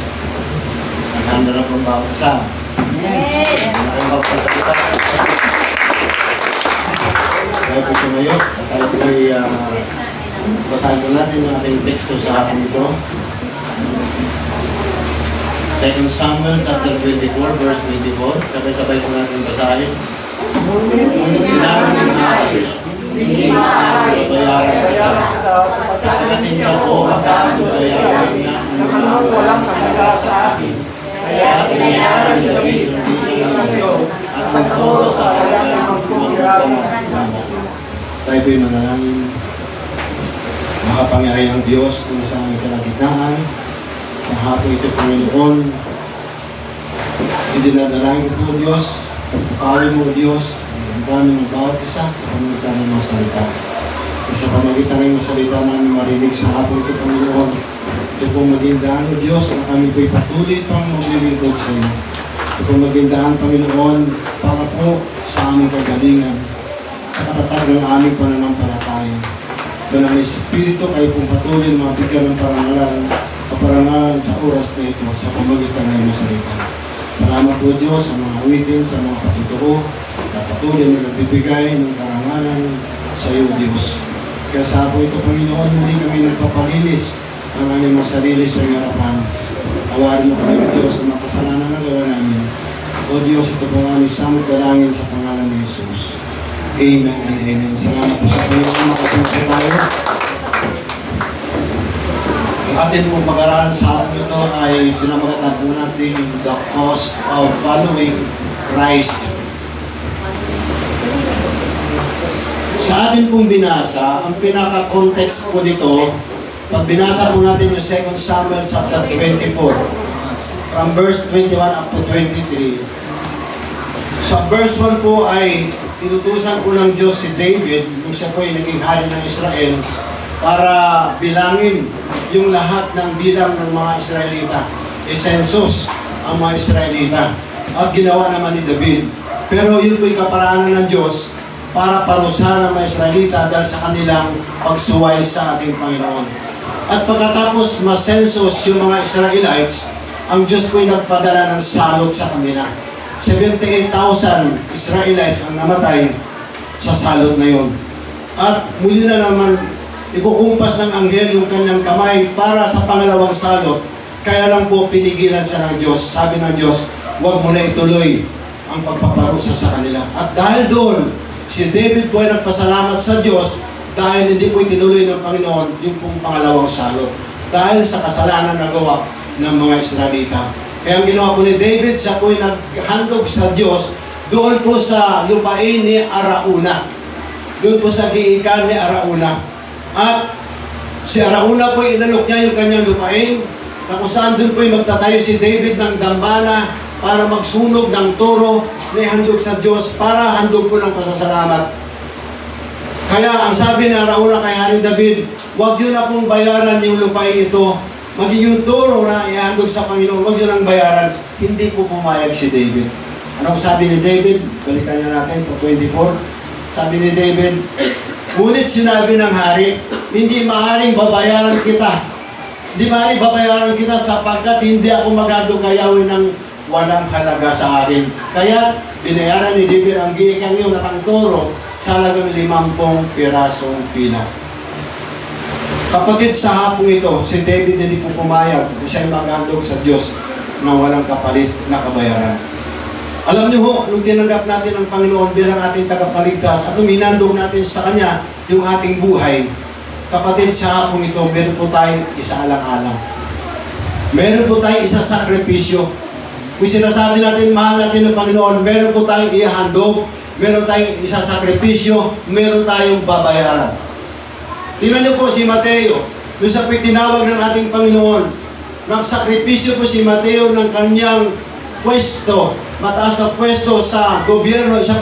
Ang handa na po bawat isa. Ang bawat salita. Tayo po tumayo. Tayo po ay basahin po natin yung ating text ko sa hapon ito. 2 Samuel chapter 24 verse 24. Sabay-sabay po natin basahin. Sinabi ng Hari, hindi maaari bayaran kita. Pagdating ako, bayaran niya ang mga walang halaga sa akin. Kaya binayaran ni David at nagturo sa kanya ng magpapagawa. Tayo po'y manalangin. Makapangyarihang Diyos kung sa aming kalagitnaan, sa hapon ito, Panginoon, idinadalangin ko po, Diyos, pagpapawin mo, Diyos, ang dami ng bawat isa sa pamagitan ng mga salita. Sa pamagitan ng mga salita namin marinig sa hapon ito, Panginoon, ito po maging daan, O Diyos, na kami po'y patuloy pang maglilingkod sa iyo. Ito po maging daan, Panginoon, para po sa aming kagalingan, sa katatag ng aming pananampalataya. Doon ang Espiritu kayo pong patuloy na mabigyan ng parangalan sa oras na ito sa pamagitan ng mga salita. Salamat po Diyos sa mga awitin, sa mga patutoo, na patuloy na nagbibigay ng karangalan sa iyo Diyos. Kaya sa po ito Panginoon, muli kami nagpapalinis ng aming mga sarili sa iyong harapan. Awarin mo kami Diyos sa mga kasalanan na gawa namin. O Diyos, ito po ang aming samot dalangin sa pangalan ni Jesus. Amen and amen. Salamat po sa Panginoon. Makasunod po tayo. Ang atin pong pag-aralan sa atin ito ay pinamagatan po natin the cost of following Christ. Sa atin pong binasa, ang pinaka-context po nito, pag binasa po natin yung 2 Samuel chapter 24, from verse 21 up to 23, sa verse 1 po ay tinutusan po ng Diyos si David, nung siya po ay naging hari ng Israel, para bilangin yung lahat ng bilang ng mga Israelita. Census ang mga Israelita. At ginawa naman ni David. Pero yun po yung kaparaanan ng Diyos para parusahan ang mga Israelita dahil sa kanilang pagsuway sa ating Panginoon. At pagkatapos ma-census yung mga Israelites, ang Diyos po ay nagpadala ng salot sa kanila. 78,000 Israelites ang namatay sa salot na yun. At muli na naman, ikukumpas ng anghel yung kanyang kamay para sa pangalawang salot. Kaya lang po pinigilan siya ng Diyos. Sabi ng Diyos, huwag mo na ituloy ang pagpaparusa sa kanila. At dahil doon, si David po ay nagpasalamat sa Diyos dahil hindi po itinuloy ng Panginoon yung pong pangalawang salot. Dahil sa kasalanan na gawa ng mga Israelita. Kaya ang ginawa po ni David, siya po ay naghandog sa Diyos doon po sa lupain ni Arauna. Doon po sa giikan ni Arauna. At si Arauna po ay inalok niya yung kanyang lupain na kung saan doon po ay magtatayo si David ng dambana para magsunog ng toro na handog sa Diyos para handog po ng pasasalamat. Kaya ang sabi ni Arauna kay Haring David, huwag yun na pong bayaran yung lupain ito. Maging yung toro na ihandog sa Panginoon, huwag yun ang bayaran. Hindi po pumayag si David. Anong sabi ni David? Balikan niyo natin sa 24. Sabi ni David, ngunit sinabi ng hari, hindi maaaring babayaran kita. Hindi maaaring babayaran kita sapagkat hindi ako magdugayawin ng walang halaga sa akin. Kaya binayaran ni David ang giikang yun at ang toro sa halagang 50 pirasong pila. Kapatid, sa hapong ito, si David hindi po pumayag na siya ay maghandog sa Diyos na walang kapalit na kabayaran. Alam niyo ho, nung tinanggap natin ang Panginoon bilang ating tagapagligtas at nung hinandog natin sa Kanya yung ating buhay, kapatid, sa hapong ito, meron po tayong isaalang-alang. Meron po tayong isasakripisyo. Kung sinasabi natin, mahal natin ng Panginoon, meron po tayong ihahandog, meron tayong isasakripisyo, meron tayong babayaran. Tingnan niyo po si Mateo, doon sa tinawag ng ating Panginoon, nagsakripisyo po si Mateo ng kanyang pwesto, mataas na pwesto sa gobyerno, isa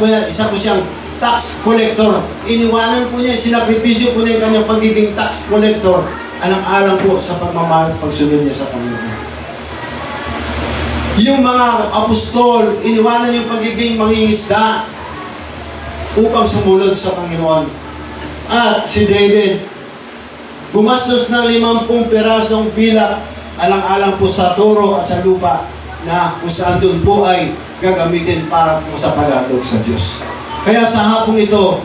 po siyang tax collector. Iniwanan po niya, sinakripisyo po niya yung kanyang pagiging tax collector, alang-alang po sa pagmamahal at pagsunod niya sa Panginoon. Yung mga apostol, iniwanan yung pagiging mangingisda upang sumunod sa Panginoon. At si David, gumastos ng 50 pirasong pilak, alang-alang po sa toro at sa lupa, na kung saan doon po ay gagamitin para po sa paghandog sa Diyos. Kaya sa hapong ito,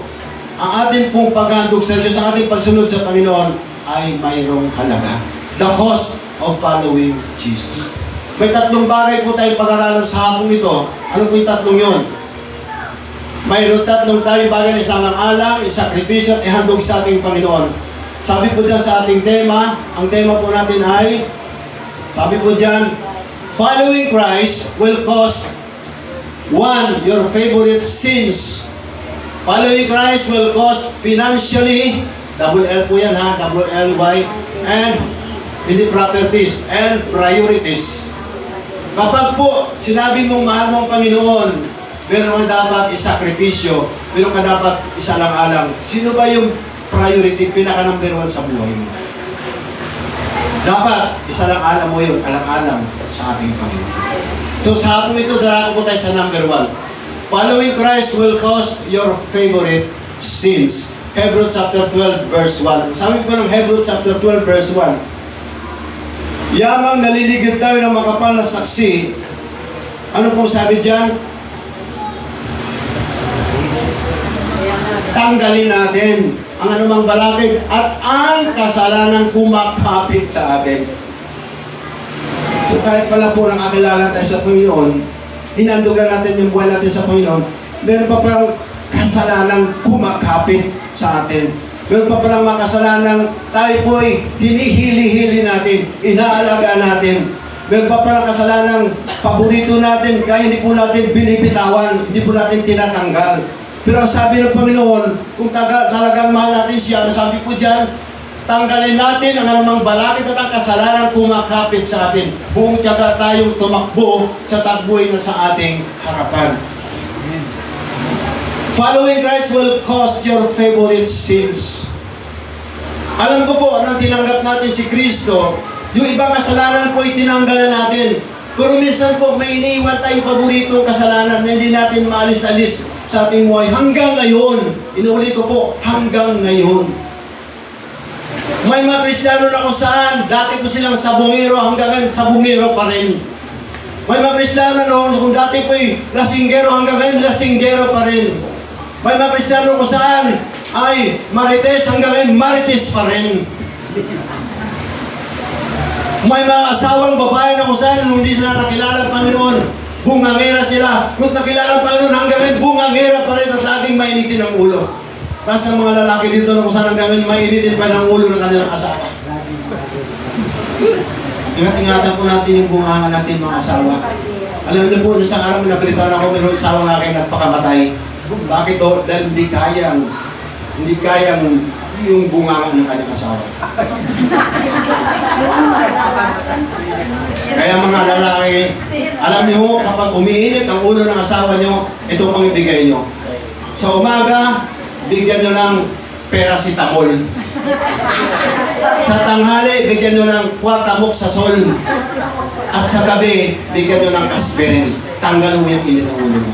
ang ating pong paghandog sa Diyos, ang ating pagsunod sa Panginoon ay mayroong halaga. The cost of following Jesus. May 3 bagay po tayong pag-aralan sa hapong ito. Ano po yung 3 yun? Mayroon 3 tayong bagay na isang alang, isakripisyo at ihandog sa ating Panginoon. Sabi po dyan sa ating tema, ang tema po natin ay, sabi po dyan, following Christ will cost 1, your favorite sins. Following Christ will cost financially, double L po yan ha, double L-Y, and hindi properties, and priorities. Kapag po sinabi mong mahal mo ang Panginoon, meron ka dapat isakripisyo, meron ka dapat isalang-alang. Sino ba yung priority, pinaka-number 1 sa buhay mo? Dapat isalang-alang mo yun, alang-alang sa ating Panginoon. So sa hapong ito, darako po tayo sa number 1. Following Christ will cost your favorite sins. Hebrews chapter 12 verse 1. Sabi po ng Hebrews chapter 12 verse 1. Yamang naliligid tayo ng makapal na saksi. Ano pong sabi dyan? Tanggalin natin ang anumang balakid at ang kasalanang kumakapit sa atin. So kahit pala po nakakilala tayo sa Panginoon, hinandugan natin yung buhay natin sa Panginoon, meron pa parang kasalanang kumakapit sa atin. Meron pa palang mga kasalanang tayo po'y hinihili-hili natin, inaalaga natin. Meron pa palang kasalanang paborito natin, kaya hindi po natin binibitawan, hindi po natin tinatanggal. Pero ang sabi ng Panginoon, kung talagang mahal natin siya, sabi po dyan, tanggalin natin ang anumang balakid at ang kasalanan kumakapit sa atin. Buong tiyaga tayong tumakbo sa takbuhay na sa ating harapan. Following Christ will cost your favorite sins. Alam ko po, nang tinanggap natin si Kristo, yung ibang kasalanan po itinanggal na natin. Pero minsan po, may iniiwan tayong paboritong kasalanan na hindi natin maalis-alis sa ating buhay. Hanggang ngayon, inuulit ko po, hanggang ngayon. May mga Kristiyano na kung saan, dati po silang sabongero, hanggang ngayon sabongero pa rin. May mga Kristiyano na kung dati po'y lasinggero, hanggang ngayon lasinggero pa rin. May mga Kristiyano kung saan ay marites, hanggang ngayon marites pa rin. May mga asawang babae na kung saan nung hindi sila nakilala ang Panginoon, bungangera sila. Kung nakilala ang Panginoon, hanggang ngayon bungangera pa rin at laging mainitin ang ulo. Tapos ang mga lalaki dito na kung saan hanggang ngayon mainitin pa ng ulo ng kanilang asawa. Ingat-ingatan po natin yung bungangan natin mga asawa. Alam niyo po, isang araw may napalitan ako, mayroong asawa ng aking nagpakamatay. Bakit do? Dahil hindi kayang yung bungangan ng kanyang asawa. Kaya mga lalaki, alam niyo, kapag umiinit ang ulo ng asawa niyo, ito pang ibigay niyo. Sa umaga, bigyan niyo ng paracetamol. Sa tanghali, bigyan niyo ng kwatamok sa sol. At sa gabi, bigyan niyo ng aspirin. Tanggal mo yung init ng ulo mo.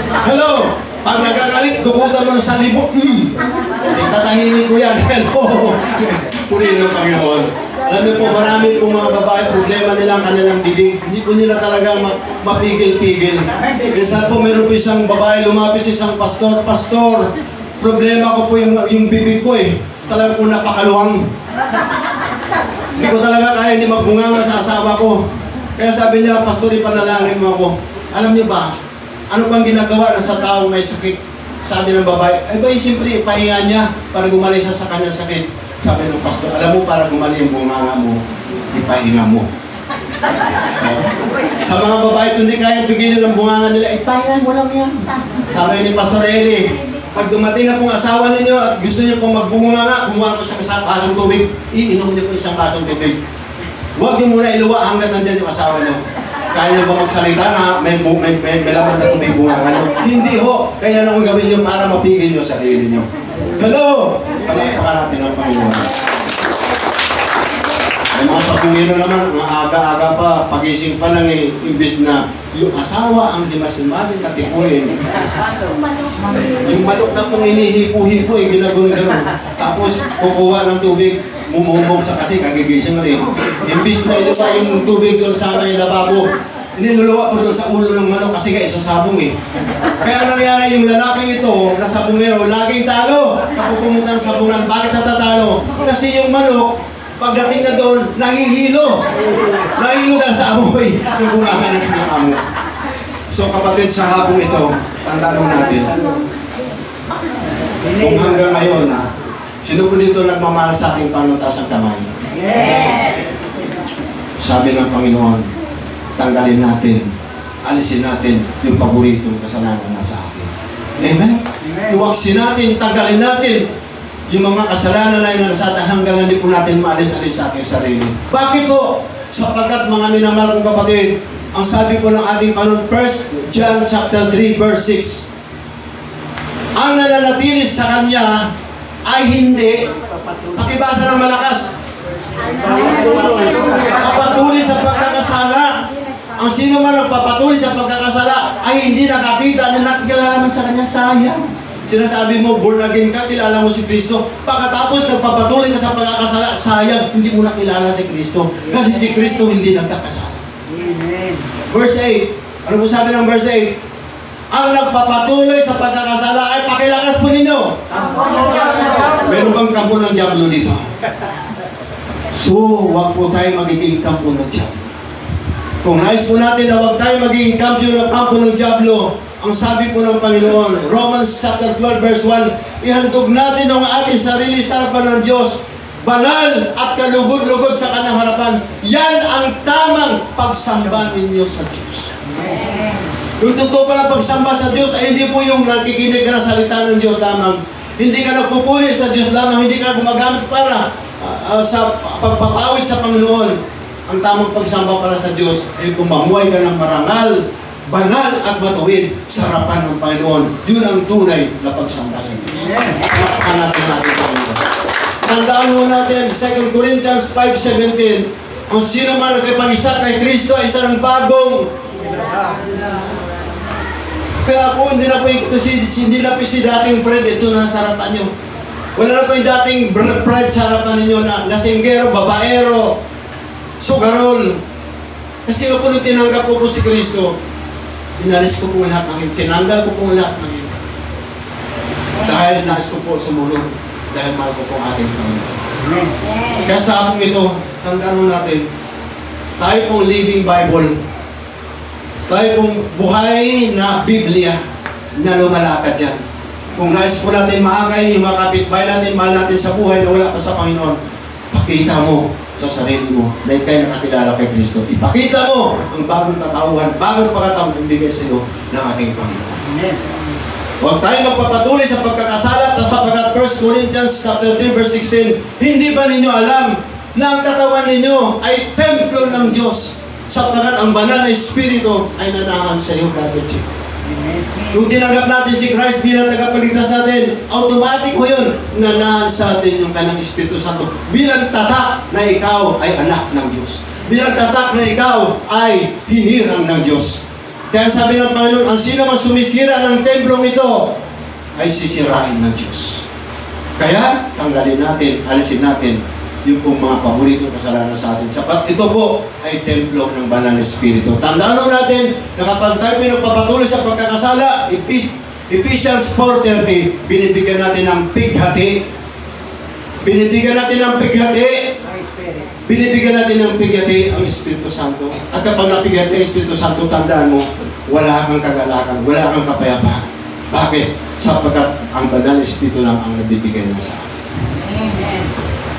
Hello! Pag nagagalit, dukutan mo sa libo. Tatahimik ko yan. Hello! Purihin ng Panginoon. Alam niyo po, marami pong mga babae, problema nila ang kanilang bibig. Hindi po nila talaga mapigil-pigil. Kasi po, meron po isang babae, lumapit sa isang pastor. Pastor, problema ko po yung bibig ko eh. Talaga po napakaluwang. Hindi ko talaga kaya hindi magbunganga sa asawa ko. Kaya sabi niya, Pastor, ipanalangin mo ako. Alam niyo ba, ano bang ginagawa na sa taong may sakit? Sabi ng babae, ay ba, siyempre, ipahinga niya para gumaling siya sa kanyang sakit. Sabi ng pastor, alam mo, para gumaling yung bunganga mo, ipahinga mo. Sa mga babae, kung hindi kaya pigilan ng bunganga nila, ipahinga mo lang yan. Sabi ni Pastor Eli, pag dumating na pong asawa ninyo at gusto niyo pong magbunganga, kumuha ko isang basong tubig, iinom niyo po isang basong tubig. Huwag niyo muna iluwa hanggang nandiyan yung asawa niyo. Kaya niyo ba magsalita na may laman na tubig bunga nyo? Hindi ho. Kaya lang gawin niyo para mapigil niyo sarili niyo. Hello! Palakpakan natin ang Panginoon. May mga sabungero naman, ang aga-aga pa, pagising pa lang imbis na yung asawa ang dimasin-masin katipuin. Yung manok na kung inihipo-hipo, ginagano-gano. Tapos, kukuha ng tubig, mumumog sa kasi, kagigising na rin. Imbis na ito pa yung tubig doon sa may lababo, niluluwa ko doon sa ulo ng manok kasi nga isasabong eh. Kaya nangyari yung lalaking ito, na sabungero, laging talo. Kapag pumunta ng sabungan, bakit natatalo? Kasi yung manok, pagdating na doon, nahihilo. Nahihilo dahil sa amoy ng bumangan ng amo. So kapatid, sa hapong ito, tandaan natin, kung hanggang ngayon, sino po dito nagmamahal sa aking panuntas ang kamay? Yes! Sabi ng Panginoon, tanggalin natin, alisin natin yung paboritong kasalanan na sa atin. Amen? Iwaksin natin, tanggalin natin yung mga kasalanan na nasa atin hanggang hindi po natin maalis-alis sa ating sarili. Bakit to? Sapagkat mga minamahal kong kapatid, ang sabi po ng ating Panginoon, 1 John chapter 3 verse 6, ang nananatili sa Kanya ay hindi, pakibasa ng malakas, papatuloy sa pagkakasala. Ang sino man nagpapatuloy sa pagkakasala ay hindi nakakita na nakikilala man sa Kanya, sayang. Sinasabi mo, born again ka, kilala mo si Kristo. Pagkatapos nagpapatuloy ka sa pagkakasala, sayang, hindi mo nakilala si Kristo. Kasi si Kristo hindi nagkakasala. Amen. Verse 8. Ano po sabi ng verse 8? Ang nagpapatuloy sa pagkakasala ay pakilakas po ninyo. Meron bang kampo ng Diablo dito? So, wag po tayo magiging kampo ng Diablo. Kung nais po natin na wag tayo magiging kampo ng Diablo, ang sabi po ng Panginoon, Romans chapter 12 verse 1, ihandog natin ang ating sarili sa harapan ng Diyos, banal at kalugod-lugod sa Kanyang harapan. Yan ang tamang pagsamba ninyo sa Diyos. Yung totoo pa ng pagsamba sa Diyos ay hindi po yung nakikinig ka ng salita ng Diyos lamang. Hindi ka nagpupuli sa Diyos lamang, hindi ka gumagamit para sa pagpapawit sa Panginoon. Ang tamang pagsamba para sa Diyos ay kung mamuhay ka ng marangal, banal at matuwid sa harapan ng Panginoon. Yun ang tunay na pagsamba sa Diyos. Hanapin natin ang Diyos. Tandaan mo natin, 2 Corinthians 5:17, kung sino man nakipag-isa kay Kristo ay isa ng bagong. Kaya po, hindi na po si dating friend, ito na sa harapan nyo. Wala na po yung dating friend sa harapan ninyo na lasinggero, babaero, sugarol. Kasi po nung tinanggap ko po si Kristo, inalis ko po lahat ng yun. Tinanggal ko po lahat ng yun. Dahil nais ko po sumunod. Dahil mahal ko po ang ating Panginoon. Kaya sa akong ito, tandaan natin, tayo pong living Bible, tayo pong buhay na Biblia na lumalakad dyan. Kung nais po natin maakay, yung mga kapitbahay natin, mahal natin sa buhay na wala pa sa Panginoon, pakita mo sa sarili mo na ikay nakakilala kay Kristo. Ipakita mo ang bagong katauhan, bagong pagkataong ibigay sa iyo ng ating Panginoon. Amen. Huwag tayo magpapatuloy sa pagkakasala sapagkat 1 Corinthians chapter 3 verse 16, hindi ba ninyo alam na ang katawan ninyo ay templo ng Diyos sapagkat ang banal na Espiritu ay nanahan sa iyo, Brother Chief. Kung tinanggap natin si Christ bilang tagapagligtas natin, automatic mo yun, nanahan sa atin yung kanyang Espiritu Santo. Bilang tatak na ikaw ay anak ng Diyos. Bilang tatak na ikaw ay hinirang ng Diyos. Kaya sabi ng Panginoon, ang sino man sumisira ng templong ito, ay sisirain ng Diyos. Kaya, tanggalin natin, alisin natin, yung pong mga paboritong kasalanan sa atin. Sapat ito po ay templo ng Banal na Espiritu. Tandaan natin na kapag tayo pinagpapatuloy sa pagkakasala, Ephesians 4:30, binibigyan natin ng pighati. Binibigyan natin ng pighati. Binibigyan natin ng pighati ang Espiritu Santo. At kapag napighati ang Espiritu Santo, tandaan mo, wala kang kagalakan, wala kang kapayapaan. Bakit? Sapagkat ang Banal na Espiritu lang ang nabibigay na sa atin.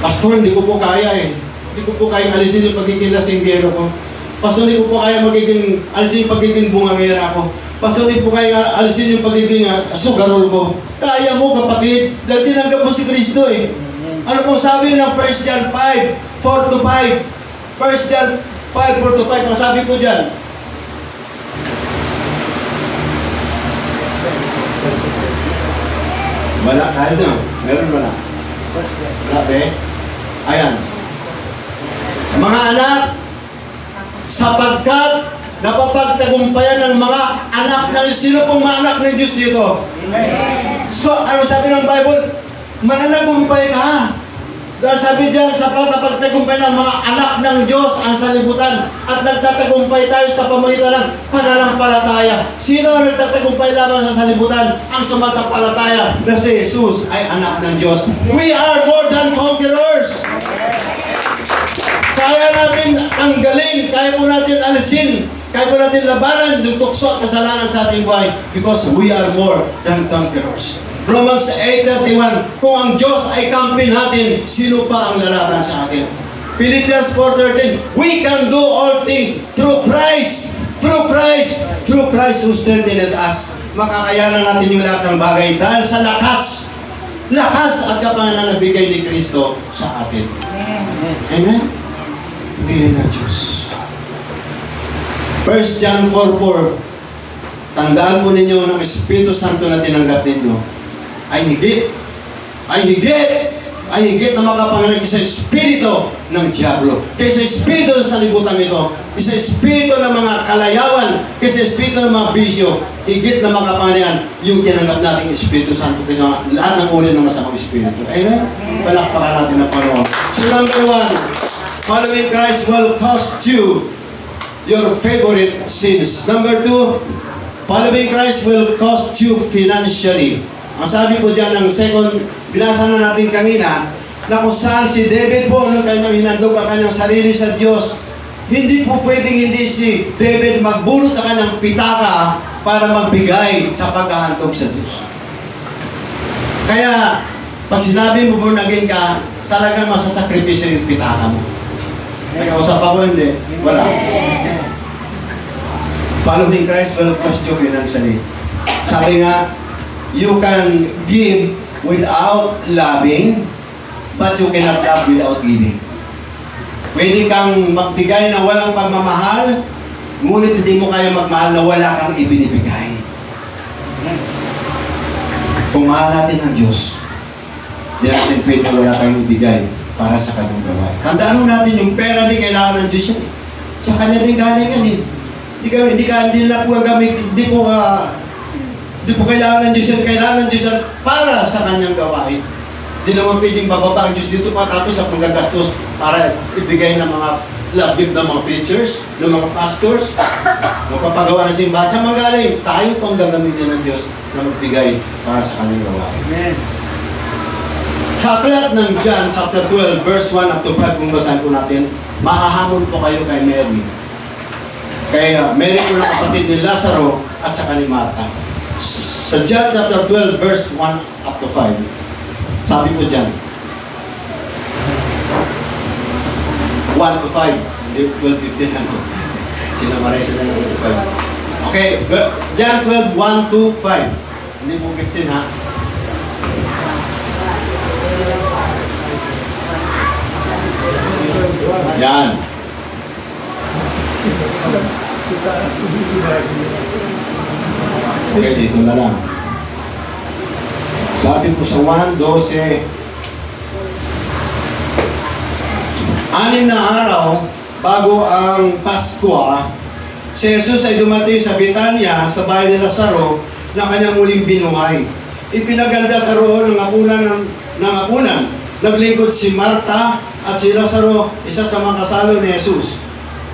Pastor, hindi ko po kaya eh. Hindi ko po kaya alisin yung pagiging lasinggero ko. Pastor, hindi ko po kaya alisin yung pagiging bungangera ko. Pastor, hindi po kaya alisin yung pagiging sugarol ko. Kaya mo, kapatid, dahil tinanggap mo si Kristo eh. Ano po sabi ng 1 John 5:4-5? 1 John 5:4-5, ang sabi po dyan. Wala, kahit na. Meron wala. Wala, be? Ayan. Mga anak, sapagkat napapagtagumpayan ng mga anak ng sino pong mga anak ng Diyos dito? So, ano sabi ng Bible? Mananagumpay ka. Dahil sabi diyan, sapat napagtagumpay ng mga anak ng Diyos ang salibutan at nagtatagumpay tayo sa pamagitan ng pananampalataya. Sino ang nagtatagumpay lamang sa salibutan? Ang sumasampalataya na si Jesus ay anak ng Diyos. We are more than conquerors. Kaya natin tanggalin, kaya po natin alisin, kaya po natin labanan yung tukso at kasalanan sa ating buhay because we are more than conquerors. Romans 8:31, kung ang Diyos ay kampi natin, sino pa ang lalaban sa atin? Philippians 4:13, we can do all things through Christ who strengthened us. Makakayanan natin yung lahat ng bagay dahil sa lakas at kapangyarihan na bigay ni Kristo sa atin. Amen? Bigay ng Diyos. 1 John 4:4, tandaan po ninyo ng Espiritu Santo na tinanggap ninyo ay higit na makapangalan kaysa espiritu ng Diablo, kaysa espiritu sa libutan ito, kaysa espiritu ng mga kalayawan, kaysa espiritu ng mga bisyo, higit na makapangalan yung tinanggap nating Espiritu Santo kaysa lahat ng uri ng masamang espiritu. Amen? Palakpakan natin ang Panginoon. So number 1, following Christ will cost you your favorite sins. Number 2, following Christ will cost you financially. Ang sabi po dyan ng second, binasa na natin kanina, na kung saan si David po, nung kanyang hinandog ang kanyang sarili sa Diyos, hindi po pwedeng hindi si David magbunot ang kanyang pitaka para magbigay sa paghahandog sa Diyos. Kaya, pag sinabi mo naging ka, talagang masasakripisyo yung pitaka mo. Kaya usap ako, hindi. Wala. Following Christ will cost you financially. Sabi nga, you can give without loving, but you cannot love without giving. Pwede kang magbigay na walang pagmamahal, ngunit hindi mo kaya magmahal na wala kang ibinibigay. Kung mahal natin ang Diyos, di natin pwede wala kang ibigay para sa kanyang gawain. Tandaan mo natin, yung pera din kailangan ng Diyos yan. Sa kanya din galing yan eh. Hindi na po gamit, hindi po kailangan ng Diyos yan, kailangan ng Diyos yan para sa kanyang gawain. Hindi naman pwedeng bababa ang Diyos dito pa tapos sa panggagastos para ibigay ng mga love gift ng mga preachers, ng mga pastors, magpapagawa ng simbahan. Sa magaling, tayo pang gagamitin ng Diyos na magbigay para sa kanyang gawain. Amen. Sa aklat ng John, chapter 12, verse 1 up to 5, kung basahin po natin, mahahamon po kayo kay Mary. Kay Mary po ng kapatid ni Lazaro at saka ni Martha. Sa John chapter 12, verse 1 up to 5, sabi po dyan, 1 to 5, hindi 12, 15, ano? Sinamaray sila ng 5. Okay, John 12, 1 to 5. Hindi po 15, ha? Yan. Okay, dito na lang. Sabi po sa 1:12, 6 na araw bago ang Pasko, si Jesus ay dumating sa Betania, sa bahay ni Lazaro, na kanyang muling binuhay. Ipinaganda sa roon ng apunan. Naglingkod si Marta at si Lazaro, isa sa mga kasalo ni Jesus.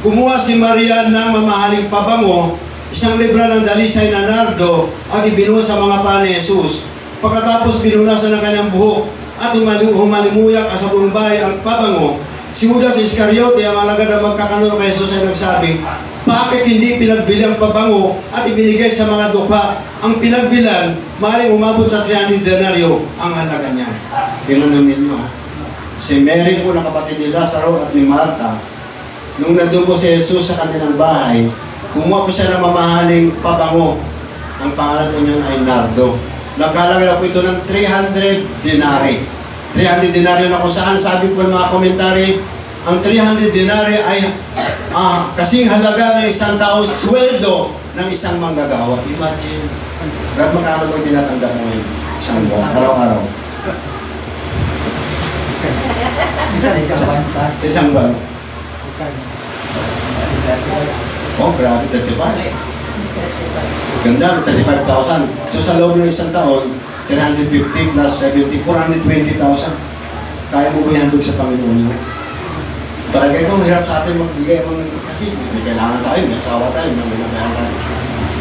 Kumuha si Maria ng mamahaling pabango, isang libra ng dalisay na nardo, at ibinuhos sa mga paa ni Jesus. Pagkatapos pinunasan ng kanyang buhok at humalimuyak sa buong bahay ang pabango, si Judas Iscariote, ang alagad na magkakanulo kay Jesus, ay nagsabi, bakit hindi pinagbili ang pabango at ibinigay sa mga dukha? Ang pinagbilan, maaaring umabot sa 300 denaryo ang halaga niya. Tingnan namin nyo, si Mary po na kapatid ni Lazaro at ni Marta, nung nandun po si Jesus sa kanilang bahay, kumuha po siya ng mamahaling pabango. Ang pangalan po niyan ay nardo. Nagkalaga po ito ng 300 denari. 300 denari na kung saan, sabi po ng mga komentary, ang 300 denari ay kasing halaga ng isang taong sweldo ng isang manggagawa. Imagine, magkano mo tinatanggap mo ngayon? Isang buwan, araw-araw. Isang buwan. Oh, grabe, 35. Ganda, 35,000. So sa loob ng isang taon, 350 plus 70, 420,000. Kaya mo ba ihandog sa Panginoon yun? Talaga ito, hirap sa atin magbigay kasi may kailangan tayo, may asawa tayo, may binabayan tayo.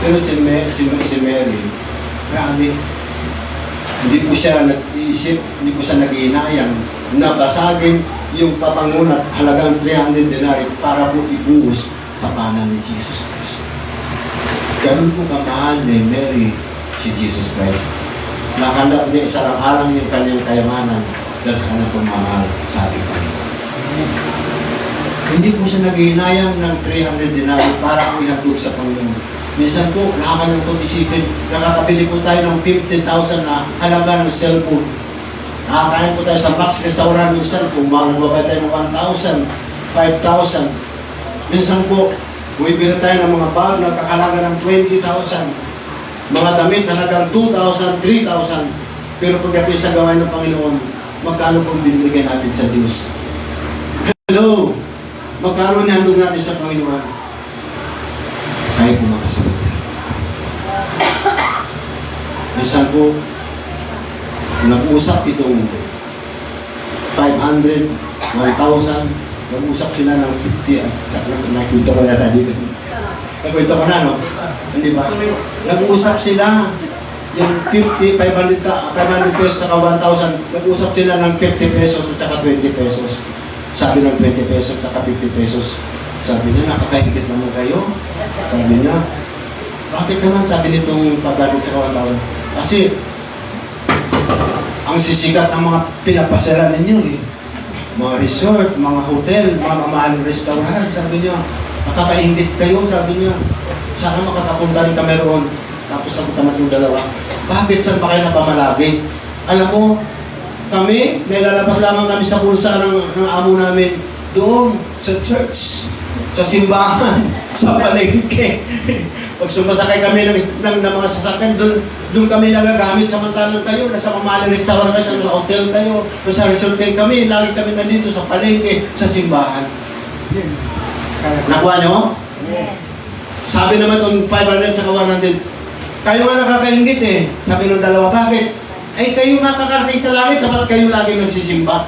Pero si Mary, grabe. Hindi ko siya nag-iisip, hindi ko siya nag-iinayang na basagin yung papangunat halagang 300 denari para po ibuhos sa panan ni Jesus Christ. Ganun po kamahal ni Mary si Jesus Christ. Nakalap niya isarang-alang yung kanyang kayamanan dahil sa kanyang pagmamahal sa ating Panginoon. Hindi po siya nag-iinayang ng 300 denari para po ihatog sa Panginoon. Minsan po, nakakalungkot isipin, nakakabili po tayo ng 15,000 na halaga ng cellphone. Nakakain po tayo sa Max Restaurant minsan, kung magbabay tayo ng 1,000, 5,000. Minsan po, bumibili tayo ng mga bag na kakalaga ng 20,000. Mga damit halagang 2,000, 3,000. Pero pagdating sa gawain ng Panginoon, magkano pong binibigyan natin sa Diyos? Hello! Magkano nihandog natin sa Panginoon? Kaya po makasagot. Minsan po, nag-usap itong 500, 1,000, nag-usap sila ng 50 at nakwento ko na tayo dito. Nakwento ko na, no? Hindi ba? Nag-usap sila yung 50, 500 pesos saka 1,000, nag-usap sila ng 50 pesos at saka 20 pesos. Sabi ng 20 pesos at saka 50 pesos. Sabi niya, nakakaingit naman kayo. Sabi niya, bakit naman sabi nitong pagdating sa 1,000? Kasi, ang sisikat ng mga pinapasyalan ninyo eh. Mga resort, mga hotel, mga mamahaling restaurant. Sabi niya, nakakaingit kayo. Sabi niya, sana makakapunta rin kami roon. Tapos sabi naman yung dalawa, bakit saan pa kayo napamalagi? Alam mo, kami, nailalabas lamang kami sa bulsa ng amo namin doon sa church, sa simbahan, sa palengke. Pag sumasakay kami ng mga sasakyan, doon kami nagagamit. Samantalang kayo, nasa mamahaling restaurant kayo, sa hotel kayo, o sa resort kayo kami, lagi kami nandito sa palengke, sa simbahan. Nakuha niyo? Sabi naman itong 500 sa 100, kayo nga nakakaingit eh. Sabi ng dalawa, bakit? Ay kayo makakarating sa langit, sapat kayo lagi nagsisimba.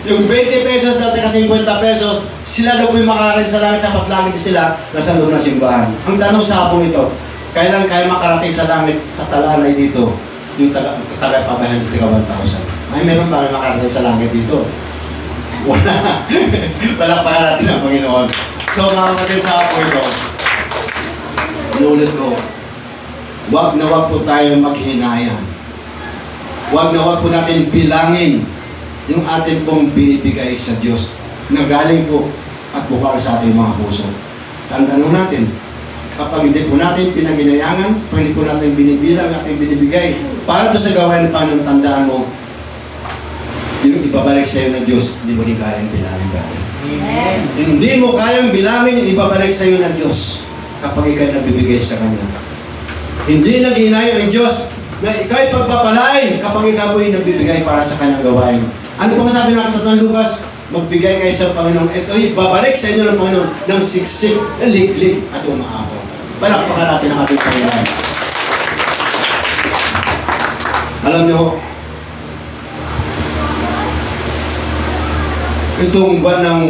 Yung 20 pesos dati kasi 50 pesos, sila daw po yung makakarating sa langit, sapat langit sila nasa loob ng simbahan. Ang tanong sa hapong ito, kailan kayo makarating sa langit sa talanay dito? Yung taga-pabahan dito ka 1,000. Ay meron ba kayo makarating sa langit dito? Wala. Wala pa natin ang Panginoon. So mga kapatid sa hapong ito, inulit ko, wag na wag po tayo maghinayang. Wag na wag po natin bilangin yung atin pong binibigay sa Diyos na galing po at bukal sa ating mga puso. Tandaan natin, kapag hindi po natin pinaginayangan, kapag hindi po natin binibilang, ating binibigay, para po sa gawain ng Panginoon, tandaan mo, yung ibabalik sa iyo ng Diyos, hindi mo rin kayang bilangin natin. Hindi mo kayang bilangin yung ibabalik sa iyo ng Diyos kapag ikaw'y nagbibigay sa Kanya. Hindi nag-iinaya ang Diyos na ikaw'y pagpapalain kapag ikaw po'y nagbibigay para sa Kanyang gawain. Ano po sabi ng Aklat ng Lucas? Magbigay kayo sa Panginoon. Ito'y babalik sa inyo ng Panginoon ng siksik, liglig at umaapaw. Palakpakan natin ang ating Panginoon. Alam niyo, itong buwan ng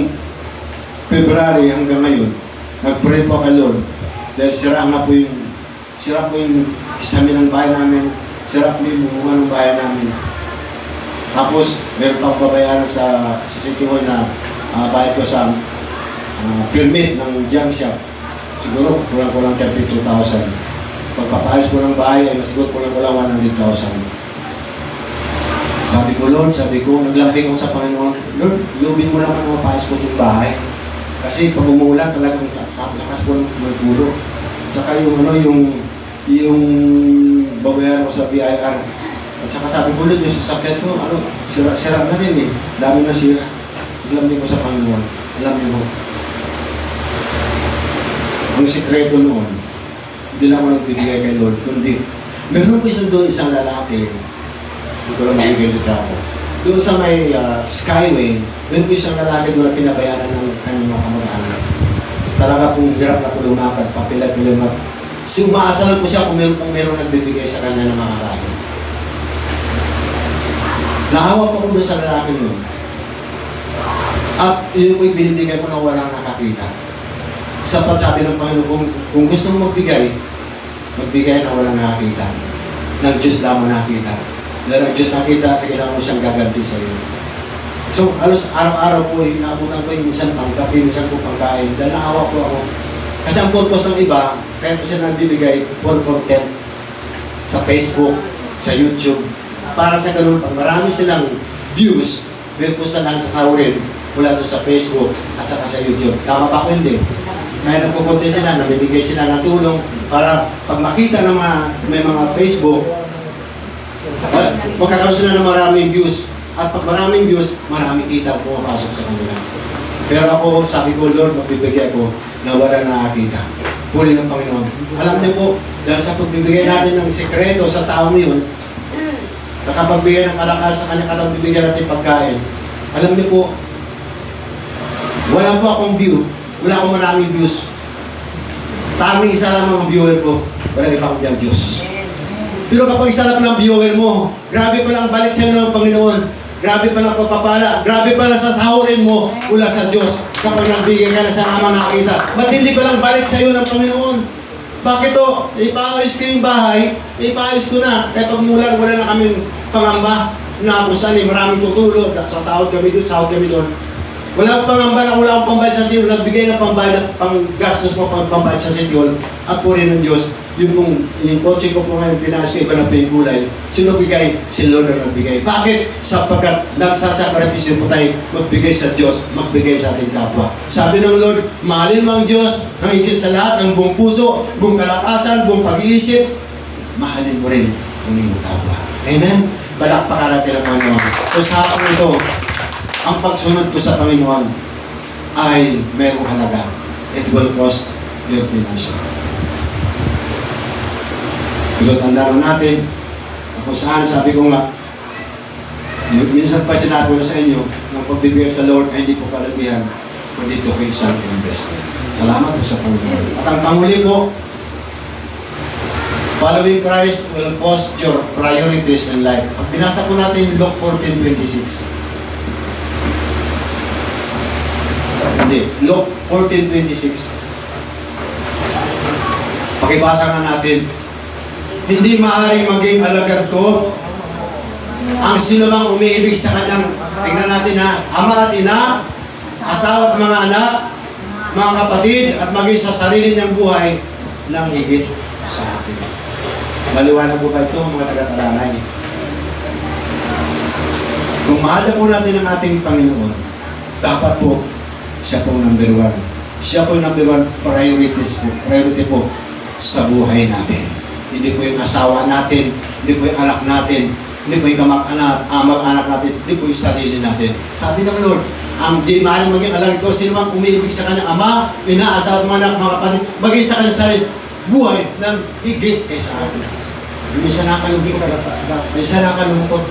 February hanggang ngayon, nag-pray po kay Lord dahil sira po yung kisami ng bahay namin, sira po yung bunga ng bahay namin. Tapos, meron pa babayaran sa City Hall na bayad ko sa permit ng junk shop. Siguro, kulang-kulang 32,000. Pagpapaayos ko ng bahay, ay siguro kulang-kulang 100,000. Sabi ko, Lord, naglambing ako sa Panginoon, Lord, lubin mo naman mapayos ko itong bahay. Kasi pag umuulan, talagang lakas po ng tulo. Tsaka yung babayaran ko sa BIR. At saka sabi ko, Lord, yung sasakyan ko, sira na rin eh. Dami na sira. Naglambing ko sa Panginoon. Alam niyo mo. Ang sikreto noon, hindi lang ako nagbibigay kay Lord, kundi meron ko isang lalaki. Hindi ko lang magbigay dito ako. doon sa may Skyway, doon po isang lalaki doon na pinabayaran ng kanyang mga kamag-anak. Talaga pong hirap na po lumakad, papila-pila na. Umaasa lang po siya kung meron nagbibigay sa kanya ng mga arahin. Nahawa pa ko doon sa lalaki yun. At yun po'y binibigay ko na walang nakakita. Sapat sabi ng Panginoon, kung gusto mo magbigay na walang nakakita. Ng Diyos lamang nakita. Dahil ang Diyos nakita, sa kailangan mo siyang gaganti sa iyo. So, halos araw-araw po, naabutan ko yung minsan pangkapi, minsan po pangkain. Dahil naawa po ako. Kasi ang purpose ng iba, kaya po siya nagbibigay for content sa Facebook, sa YouTube. Para sa ganun, pag marami silang views, meron po sa sasahurin mula doon sa Facebook at saka sa YouTube. Tama ba ko hindi? Kaya nagpupunti sila, namibigay sila ng tulong para pag makita ng may mga Facebook, magkakaroon sila ng maraming views. At pag maraming views, maraming kita po pumapasok sa kanila. Pero ako, sabi ko, Lord, magbibigay ko na wala nakakita. Puli ng Panginoon. Alam niyo po, dahil sa pagbibigay natin ng sekreto sa tao yun, nakapagbigay ng kalakas sa kanya, alam bibigyan natin pagkain. Alam niyo po, wala po akong view, wala akong maraming views. Tanging isa lang ang viewer ko, wala ibang diyang Diyos. Pero kapag isa lang ang viewer mo, grabe pa lang balik sa iyo ng Panginoon. Grabe pa lang pagpapala. Grabe pa lang sa sahurin mo mula sa Diyos. Kapag nagbigay ka na sa ama nakita. Matindi pa lang balik sa iyo ng Panginoon. Bakit o? Ipaayos ko yung bahay, ipaayos ko na. Kaya pag mulan, wala na kaming pangamba. Napusan maraming tutulog. Sasahod kami doon, sahod kami doon. Wala akong pangamba na wala akong pambayad sa sityo. Nagbigay ng pambayad, panggastos mo pambayad sa sityo. At puri ng Diyos. Yung kotse ko po ngayon, pinaas ko, iba na po yung gulay. Sino bigay? Si Lord ang nagbigay. Bakit? Sapagkat nagsasakripisyo po tayo magbigay sa Diyos, magbigay sa ating kapwa. Sabi ng Lord, mahalin mo ang Diyos ng higit sa lahat, ng buong puso, buong kalakasan, buong pag-iisip. Mahalin mo rin ang iyong kapwa. Amen? Balakpakan natin ang Panginoon. So sa hapon ito, ang pagsunod ko sa Panginoon ay mayroong halaga. It will cost your financial. Tandaan natin, kung saan sabi ko nga, minsan pa sinabi ko sa inyo, ng pagbibigay sa Lord ay hindi po kalabihan, kundi ito kayo isang investment. Salamat po sa Panginoon. At ang panghuli po, following Christ will cost your priorities in life. Pag binasa po natin Luke 14:26. Hindi, Luke 14:26. Pakibasa nga natin. Hindi maaaring maging alagad ko ang sino mang umiibig sa kanyang, tingnan natin ha, ama at ina, asawa at mga anak, mga kapatid, at maging sa sarili niyang buhay ng higit sa akin. Maliwanag po ba ito, mga taga-talanay? Kung mahal na po natin ang ating Panginoon, dapat po, siya po number one. Siya po number one priority po sa buhay natin. Hindi po yung asawa natin, hindi po yung anak natin, hindi po yung kamag-anak natin, hindi po yung sarili natin. Sabi ng Lord, ang di maaaring maging alagad ko, sino mang umibig sa kanyang ama, ina, asawa, mga anak, mga kapatid, maging sa kanyang sarili, buhay ng higit kay sa atin. Minsan nakalungkot.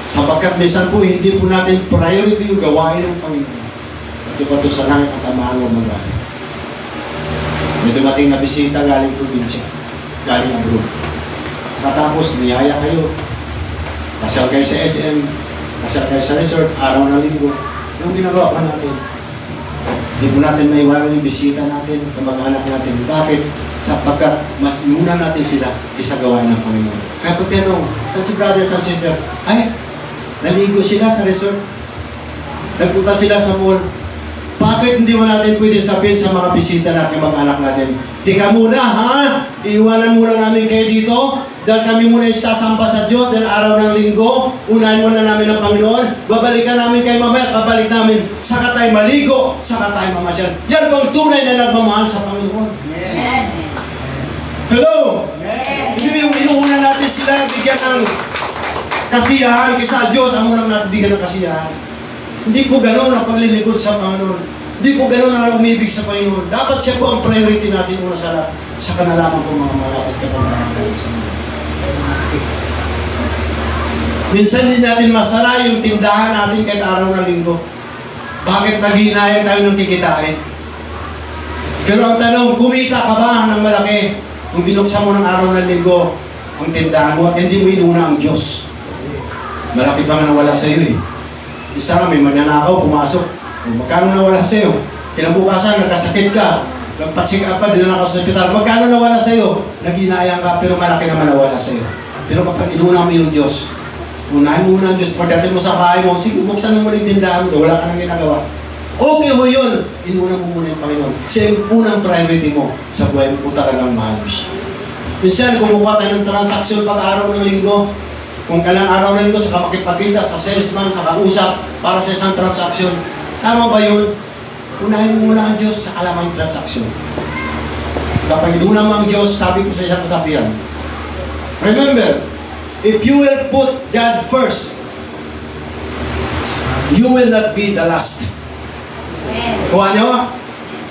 Sapagkat minsan po, hindi po natin priority yung gawain ng Panginoon. Ito pa ito sa langit at amahan ng mga. May dumating na bisita galing probinsya. Galing abroad. Matapos, niyaya kayo. Pasyal kayo sa SM, pasyal kayo sa resort, araw na linggo. Yung ginagawa pa natin. Hindi po natin maiwanan yung bisita natin, kamag-anak natin. Bakit? Sapagkat mas muna natin sila isagawain ng Panginoon. Kaya po tinanong, saan si brother, saan sister? Ay, naligo sila sa resort. Nagpunta sila sa mall. Bakit hindi mo natin pwede sabihin sa mga bisita natin, mga anak natin? Tika muna, ha? Iiwanan muna namin kayo dito dahil kami muna isasamba sa Diyos dahil araw ng linggo. Unahin muna namin ang Panginoon. Babalikan namin kayo mamaya at babalik namin. Saka tayo maligo, saka tayo mamasyal. Yan po ang tunay na nagmamahal sa Panginoon. Amen. Hello? Hindi yung inuuna natin sila bigyan ng kasiyahan kaysa Diyos ang unang natin bigyan ng kasiyahan. Hindi po gano'n ang paglilingkod sa Panginoon. Hindi po gano'n ang umibig sa Panginoon. Dapat siya po ang priority natin una sa lahat. Sa kanalaman po mga malapit ka pang natin sa mga. Minsan din natin masara yung tindahan natin kahit araw ng linggo. Bakit naghinayang tayo ng kikitain? Pero ang tanong, kumita ka ba ng malaki kung binuksan mo ng araw ng linggo ang tindahan mo at hindi mo inuna ang Diyos? Malaki pa nga nawala sa iyo eh. Isa nga may magnanakaw, pumasok. Magkano nawala sa iyo? Kinabukasan, nagkasakit ka. Nagpatsik up pa, dinala ka sa ospital. Magkano nawala sa iyo? Naghinayang ka, pero malaki naman nawala sa iyo. Pero kapag inuna mo yung Diyos, unahin mo muna ang Diyos. Pagdating mo sa bahay mo, sige, buksan mo rin tindahan mo, wala ka nang ginagawa. Okay mo yun. Inuna mo muna yung Panginoon. Siya yung unang priority mo sa buhay mo kung talagang mahal mo siya. Minsan, kumukuha tayo ng transaksyon pag-araw ng linggo. Kung kailan araw ng linggo, saka makipagkita sa salesman, sa kausap, para sa isang transaksyon. Tama ba yun? Unahin mo muna ang Diyos, saka lamang yung transaksyon. Kapag inuna mo ang Diyos, sabi ko sa isang kasabihan, remember, if you will put God first, you will not be the last. Kuha nyo?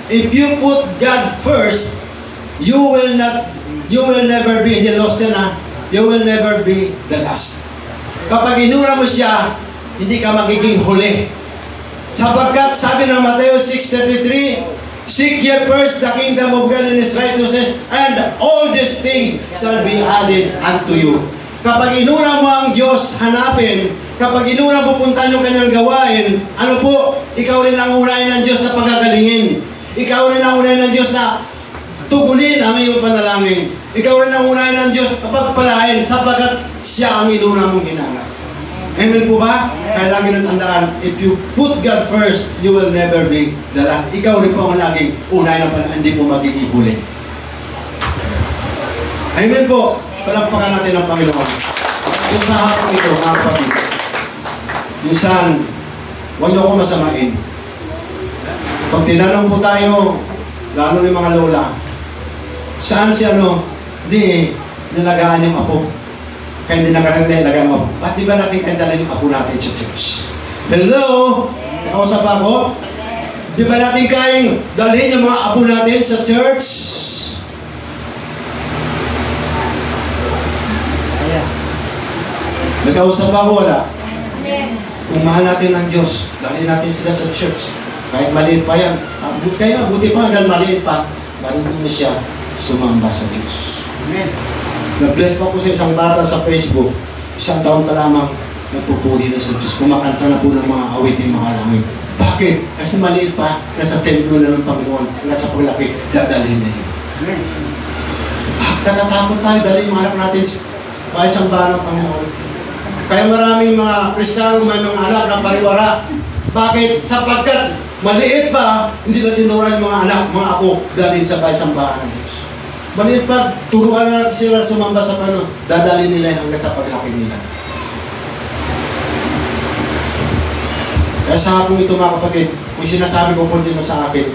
If you put God first, you will never be the lost na. You will never be the last. Kapag inuna mo siya, hindi ka magiging huli. Sapagkat sabi ng Mateo 6:33, seek ye first the kingdom of God and His righteousness, and all these things shall be added unto you. Kapag inuna mo ang Diyos, hanapin. Kapag inuna mo puntahan yung kanyang gawain, ano po? Ikaw rin ang unahin ng Diyos na pagagalingin. Ikaw rin ang unahin ng Diyos na tugunin ang iyong panalangin. Ikaw rin ang unahin ng Diyos na pagpalain sapagkat siya ang inuna mong hinanap. Amen po ba? Kaya lagi nang tandaan, if you put God first, you will never be the last. Ikaw rin po ang laging unahin ng panalangin, hindi po magiging huli. Amen po. Palakpakan natin ang Panginoon. Kung sa hapon ito, mga kapatid, minsan, huwag niyo ako masamain. Pag tinanong po tayo, lalo ng mga lola, saan si ano? Hindi, nilagaan yung apo. Kaya hindi nakaragday, nilagaan mo. Ba't di ba natin kandalin yung apo natin sa church? Hello? Nakausap ako? Di ba natin kayang dalhin yung mga apo natin sa church? Nagkausap ako, wala? Kung mahal natin ang Diyos, dalhin natin sila sa church. Kahit maliit pa yan. Buti pa dahil maliit pa, marunong na siya sumamba sa Diyos. Amen. Nag-bless pa po sa isang bata sa Facebook. Isang taon pa lamang nagpupuri na sa Diyos. Kumakanta na po ng mga awiting mga langit. Bakit? Kasi maliit pa, nasa templo na ng Panginoon. Hanggang sa paglaki, dadalhin na yun. Amen. Natatakot tayo dahil yung anak natin sa isang bahan ng Panginoon. Kaya maraming mga Kristiyano may mga anak na pariwara. Bakit? Sapagkat maliit pa, hindi na tinuruan yung mga anak, mga apo, dalhin sa sambahan ng Diyos. Maliit pa, turuan na natin sila sumamba sa Panginoon. Dadalhin nila hanggang sa paglaki nila. Kaya sa hapong ito mga kapatid, kung sinasabi ko po din sa akin,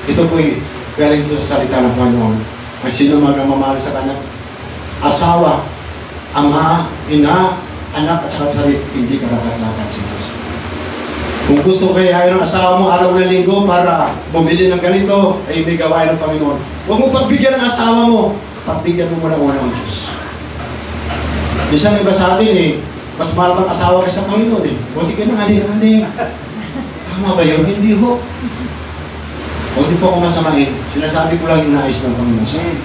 ito po'y galing po sa salita ng Panginoon. Ang sino man ang mamahal sa Kanya, asawa, ama, ina, anak at saka sarili, hindi ka dapat sa Diyos. Kung gusto kayo ayaw ng asawa mo araw ng linggo para bumili ng ganito, ay may gawain ng Panginoon. Huwag mo pagbigyan ng asawa mo, pagbigyan mo muna ng Diyos. Minsan iba sa atin mas mahal bang asawa kaysa Panginoon O sige na, haling. Tama ba yun? Hindi ho. Huwag din po ako masamain. Sinasabi ko lang yung nais ng Panginoon.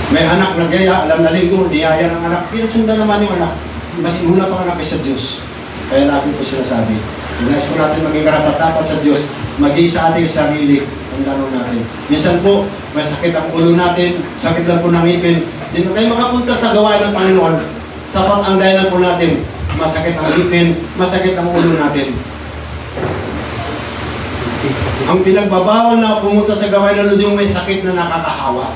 May anak na gaya, alam na linggo, niyaya ng anak. Pinasundan naman yung anak. Mas inuna pa anak sa Diyos. Kaya lagi po sinasabi. Nais po natin maging karapat-dapat sa Diyos, maging sa ating sarili, ang laro natin. Minsan po, may sakit ang ulo natin, sakit lang po ng ngipin. Hindi na tayo makapunta sa gawain ng Panginoon. Sapat ang dahilan po natin, masakit ang ngipin, masakit ang ulo natin. Ang pinagbabawal na pumunta sa gawain ng Lord yung may sakit na nakakahawa.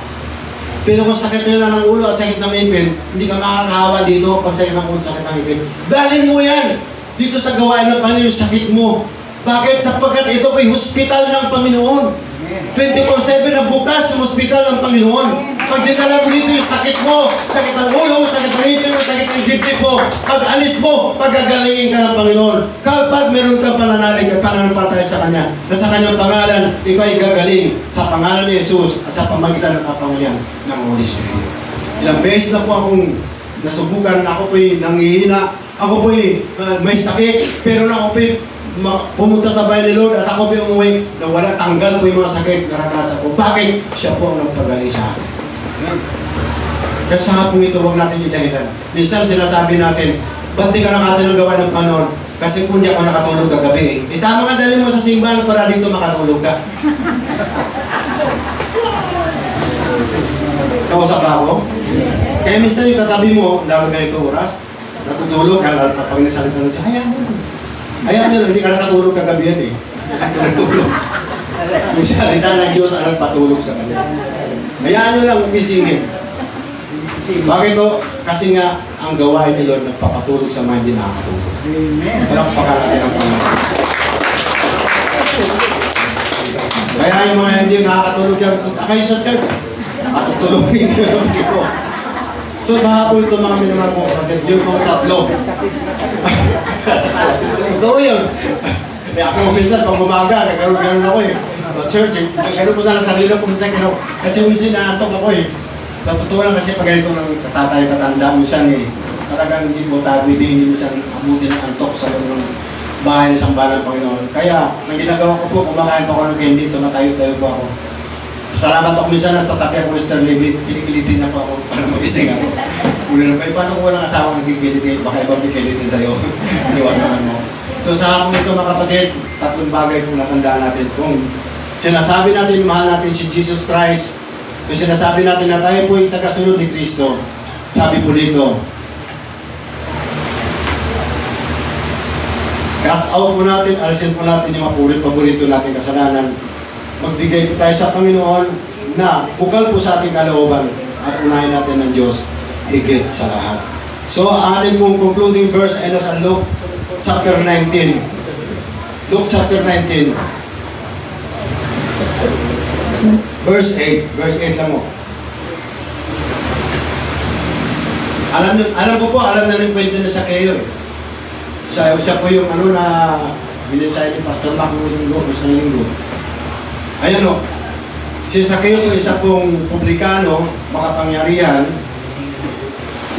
Pero kung sakit nila ng ulo at sakit ng ngipin, hindi ka makakahawa dito pag sakit ng ulo at sakit ng ngipin. Dalhin mo yan dito sa gawain ng Panginoon yung sakit mo. Bakit? Sapagkat ito ay hospital ng Panginoon. 24/7 na bukas yung hospital ng Panginoon. Pag dinala mo dito yung sakit mo, sakit ng ulo, sakit ng ngipin, sakit ng dibdib mo, pag alis mo, pagagalingin ka ng Panginoon. Kapag meron kang pananalig at pananampalataya sa Kanya, na sa Kanyang pangalan, ikaw ay gagaling sa pangalan ni Jesus at sa pamagitan ng kapangyarihan ng Holy Spirit. Ilang beses na po akong nasubukan, ako po'y nangihina, ako po'y may sakit, pero na ako po'y pumunta sa bahay ni Lord at ako po'y umuwi na wala, tanggal po yung mga sakit naranasan ko. Bakit? Siya po ang nagpagaling sa akin. Kasi sa hapong ito, huwag natin idahilan. Minsan sinasabi natin, ba't di ka nakatulog gawa ng panon? Kasi kung di ako nakatulog kagabi eh. Tama nga, dali mo sa simbahan para dito makatulog ka. Kausap ako? Kaya minsan yung katabi mo, lalo ganito oras, natutulog, kapag nasalita na siya, hayaan mo. Hayaan mo, hindi ka nakatulog kagabi yan eh. Natulog. Yung salita ng Diyos ang nagpatulog sa kanila. Hayaan nyo lang umisingin. Bakit to? Kasi nga, ang gawain ni Lord nagpapatulog sa mga hindi nakakatulog. Palakpakan natin ang Panginoon. Kaya yung mga hindi nakakatulog yan, punta kayo sa church. Matutulogin nyo yung ko. So sa hapon ito mga minamahal ko, yun kong tatlo. Totoo yun. Eh ako minsan, pag umaga, kagaroon ako eh. Sa church eh, kagaroon ko na lang sarili ko minsan kinaw. Kasi minsan naantok ako eh. Totoo lang kasi pag ganito ng tatay katanda minsan eh, talagang hindi mo hindi minsan abutin ng antok sa ng bahay ng sambahan ng Panginoon. Kaya, ang ginagawa ko po, kumakain pa ako ng candy, tumatayo-tayo po ako. Salamat ako minsan nasa tabi ako Mr. Levy, kinikilitin na po ako para mag-ising ako. Una na pa, paano kung walang asawa nagkikilitin, baka ibang kikilitin sa'yo. Iwan naman mo. So sa hapon ito mga kapatid, tatlong bagay kung natandaan natin. Kung sinasabi natin, mahal natin si Jesus Christ, kung sinasabi natin na tayo po yung tagasunod ni Kristo, sabi po dito, cast out po natin, alisin po natin yung mga paborito natin kasalanan. Magbigay po tayo sa Panginoon na bukal po sa ating kalooban at unahin natin ng Diyos higit sa lahat. So, ang ating pong concluding verse ay nasa Luke chapter 19. Luke chapter 19. Verse 8. Verse 8 lang mo. Alam ko po, alam na rin kwento na sa kayo eh. Siya po yung ano na bininsay ni Pastor Mac noong linggo, isang linggo. Ayan o, si Sakeo po isa pong publikano, makapangyarihan,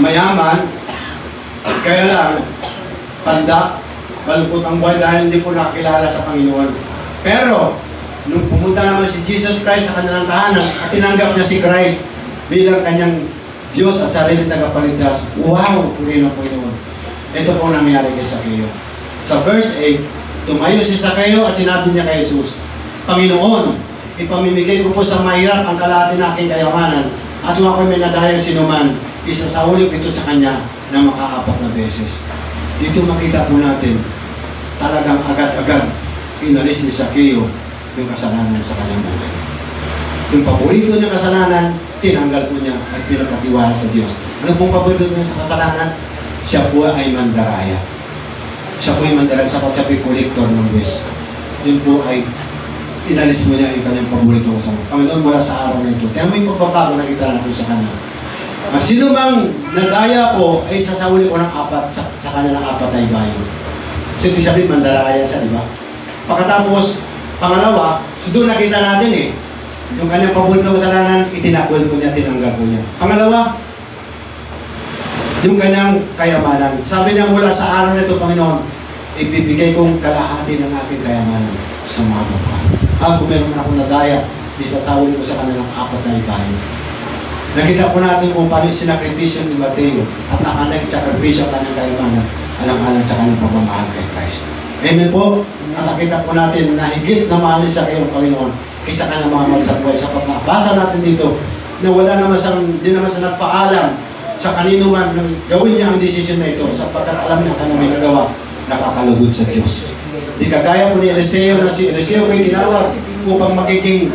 mayaman, kaya lang, tanda, malungkot ang buhay dahil hindi po nakakilala sa Panginoon. Pero, nung pumunta naman si Jesus Christ sa kanilang tahanan at tinanggap niya si Christ bilang kanyang Diyos at sariling tagapagligtas, wow, puri ng Panginoon. Ito po nangyari kay Sakeo. Sa verse 8, tumayo si Sakeo at sinabi niya kay Jesus, Panginoon, ipamimigay ko po sa mahirap ang kalahati ng aking kayamanan at kung ako'y may nadayang sinuman, isasauli ko ito sa kanya na makaapat na beses. Dito makita po natin, talagang agad-agad inalis ni Sakeo yung kasalanan sa kanyang buhay. Yung paborito niya kasalanan, tinanggal po niya at pinagkatiwala sa Diyos. Ano pong paborito niya sa kasalanan? Siya po ay mandaraya. Siya po ay mandaraya sa pagsabi kolektor ng Diyos. Yun po ay inalis mo niya yung kanyang paborito ko sa Panginoon mula sa araw na ito. Kaya may pagbabago na kita natin sa kanya. Sino mang nadaya ko ay sasauli ko ng apat sa kanya ng apat na ibayo. So ibig sabihin mandaraya siya, di ba? Pagkatapos, pangalawa, so doon nakita natin eh. Yung kanyang paborito ko kasalanan, itinakol ko niya, tinanggal ko niya. Pangalawa, yung kanyang kayamanan. Sabi niya mula sa araw na ito, Panginoon, ibibigay kong kalahati ng aking kayamanan sa mga mukha. Kung meron man akong nadaya, isasawin ko sa kanilang apat na ibayo. Nakita po natin kung paano yung sinakripisyo ni Mateo at nakanag-sakripisyo ang kanyang kayamanan alang-alang sa kanyang pagmamahal kay Christ. Amen po. At nakita po natin na higit na mahal siya kayong Panginoon kaysa kanyang mga mahal sa buhay. Sapat na basa natin dito na wala naman di naman sa nagpaalam sa kanino man nang gawin niya ang desisyon na ito sapagkat alam niya kanyang may nagawa, nakakalugod sa Diyos. Di kagaya po ni Eliseo na si Eliseo kay tinawag upang magiging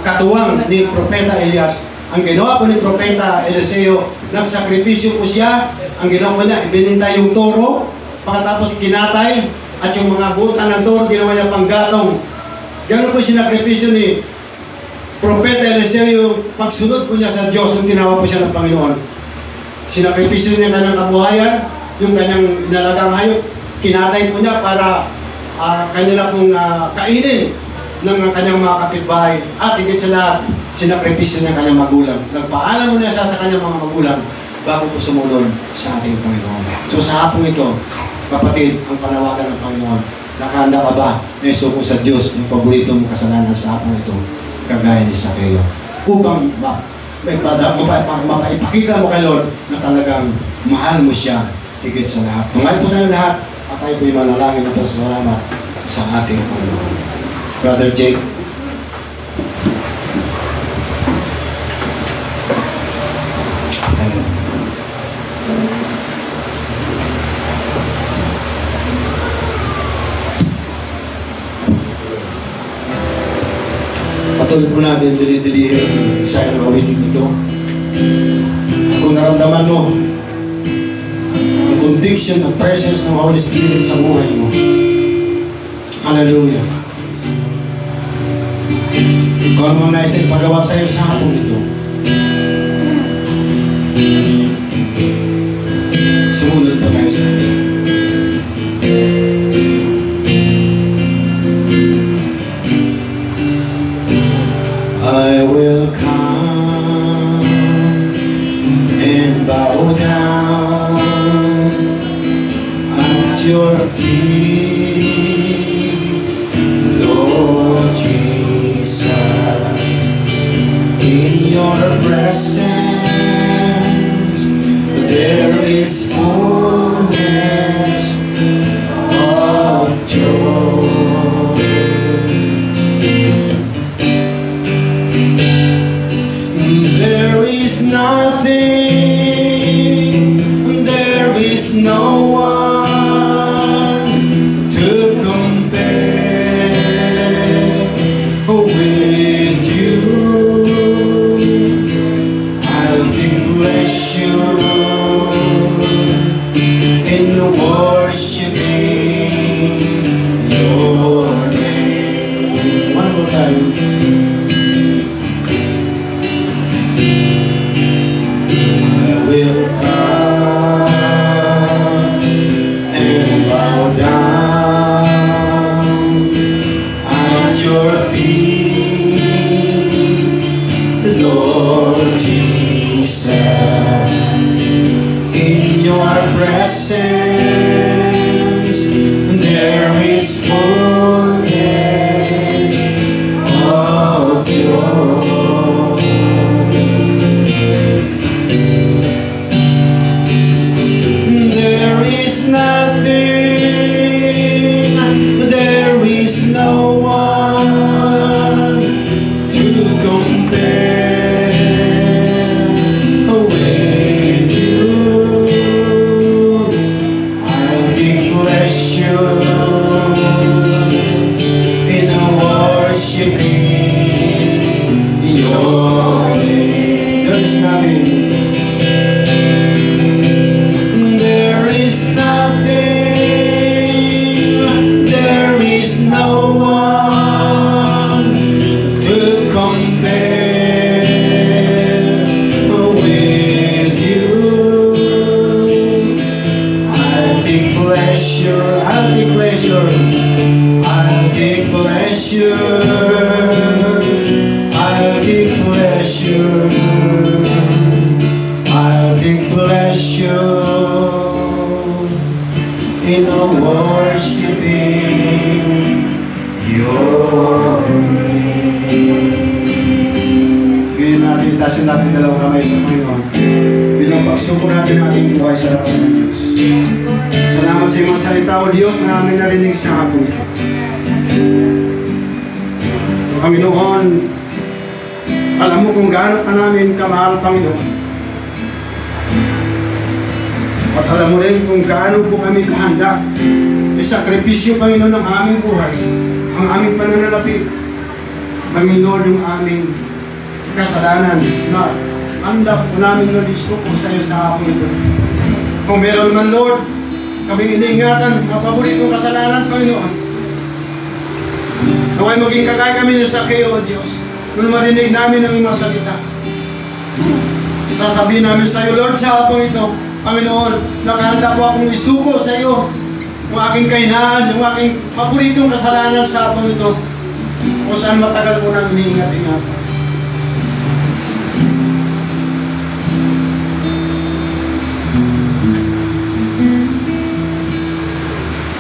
katuwang ni Propeta Elias. Ang ginawa po ni Propeta Eliseo, nagsakripisyo po siya. Ang ginawa po niya, ibininta yung toro, pagkatapos kinatay, at yung mga butan ng toro, ginawa niya panggatong. Ganun po sinakripisyo ni Propeta Eliseo, yung pagsunod po niya sa Diyos nung tinawag po siya ng Panginoon. Sinakripisyo niya kanyang kabuhayan, yung kanyang inalagang hayop, kinatay po niya para kanila pong kainin ng kanyang mga kapitbahay at higit sa lahat, sinakripisyo niya kanyang magulang. Nagpaalam mo niya siya sa kanyang mga magulang bago po sumunod sa ating Panginoon. So sa hapong ito, kapatid, ang panawagan ng Panginoon, nakahanda ka ba na isuko sa Diyos yung paborito mong kasalanan sa hapong ito, kagaya ni Sakeo? Upang mapaipakita mo kay Lord na talagang mahal mo siya higit sa lahat. Tumayo po tayo lahat at tayo po'y manalangin at pasasalamat sa ating Panginoon. Brother Jake. Amen. Patuloy po natin dili-dilihin sa ilang awitin ito. At kung naramdaman mo ang conviction, ang presence ng Holy Spirit sa buhay mo, hallelujah. Kung ano mang nais na ipagawa sa iyo sa hapon ito, sumunod pa tayo sa atin. I will come and bow down at your feet, Lord Jesus. In your presence there is fullness of joy. There is nothing, there is no one to compare with you. I'll bless you in worshiping your name. One more time. Will come and bow down at your feet, Lord Jesus. In your presence there is fullness of joy. There is nothing, there is no one to compare with you. I'll bless you in worshiping your name. There is nothing. There is nothing, there is no one to compare with you. I'll take pleasure, I'll take pleasure, I'll take pleasure, I'll take pleasure, I'll take pleasure in worshiping your name. Ngayon natin, itasin natin dalawang kamay sa Panginoon. Bilang pagsuko natin ang ating buhay sa harapan ng Diyos. Salamat sa iyong salita, O Diyos, na aming narinig sa hapon ito. Panginoon, alam mo kung gaano ka namin kamahal, Panginoon. At alam mo rin kung gaano po kami kahanda isakripisyo, Panginoon, ng aming buhay, ang aming pananalapi, Panginoon, yung aming kasalanan na handa po namin nalisko po sa iyo sa hapon ito. Kung meron man, Lord, kaming iniingatan ang paboritong kasalanan, Panginoon, naway maging kagaya kami ng Sakeo, O Diyos, nung marinig namin ang iyong salita. Sasabihin namin sa iyo, Lord, sa hapon ito, Panginoon, nakahanda po akong isuko sa iyo yung aking kahinaan, yung aking paboritong kasalanan sa hapon ito, kung saan matagal po nang iniingat-ingat.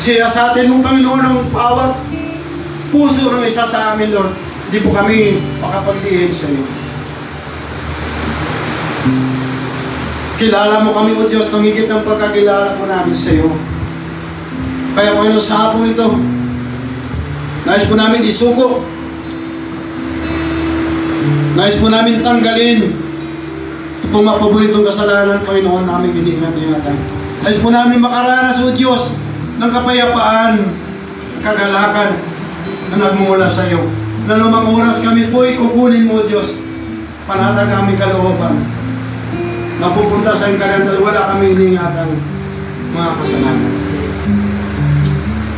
Siyasatin mo, Panginoon, ang bawat puso ng isa sa amin, Lord. Hindi po kami makapaglihim sa iyo. Kilala mo kami, O Diyos, ng higit ng pagkakilala po namin sa iyo. Kaya, Panginoon, sa hapon ito, nais po namin isuko. Nais po namin tanggalin ito pong mapaboritong kasalanan, Panginoon, namin iniingat-ingatan. Nais po namin makaranas, O Diyos, ng kapayapaan, kagalakan na nagmumula sa iyo. Na lumang oras kami po kukunin mo, Diyos, panatag aming kalooban. Napupunta sa iyong kanyan dahil wala kami iniingatan mga kasalanan.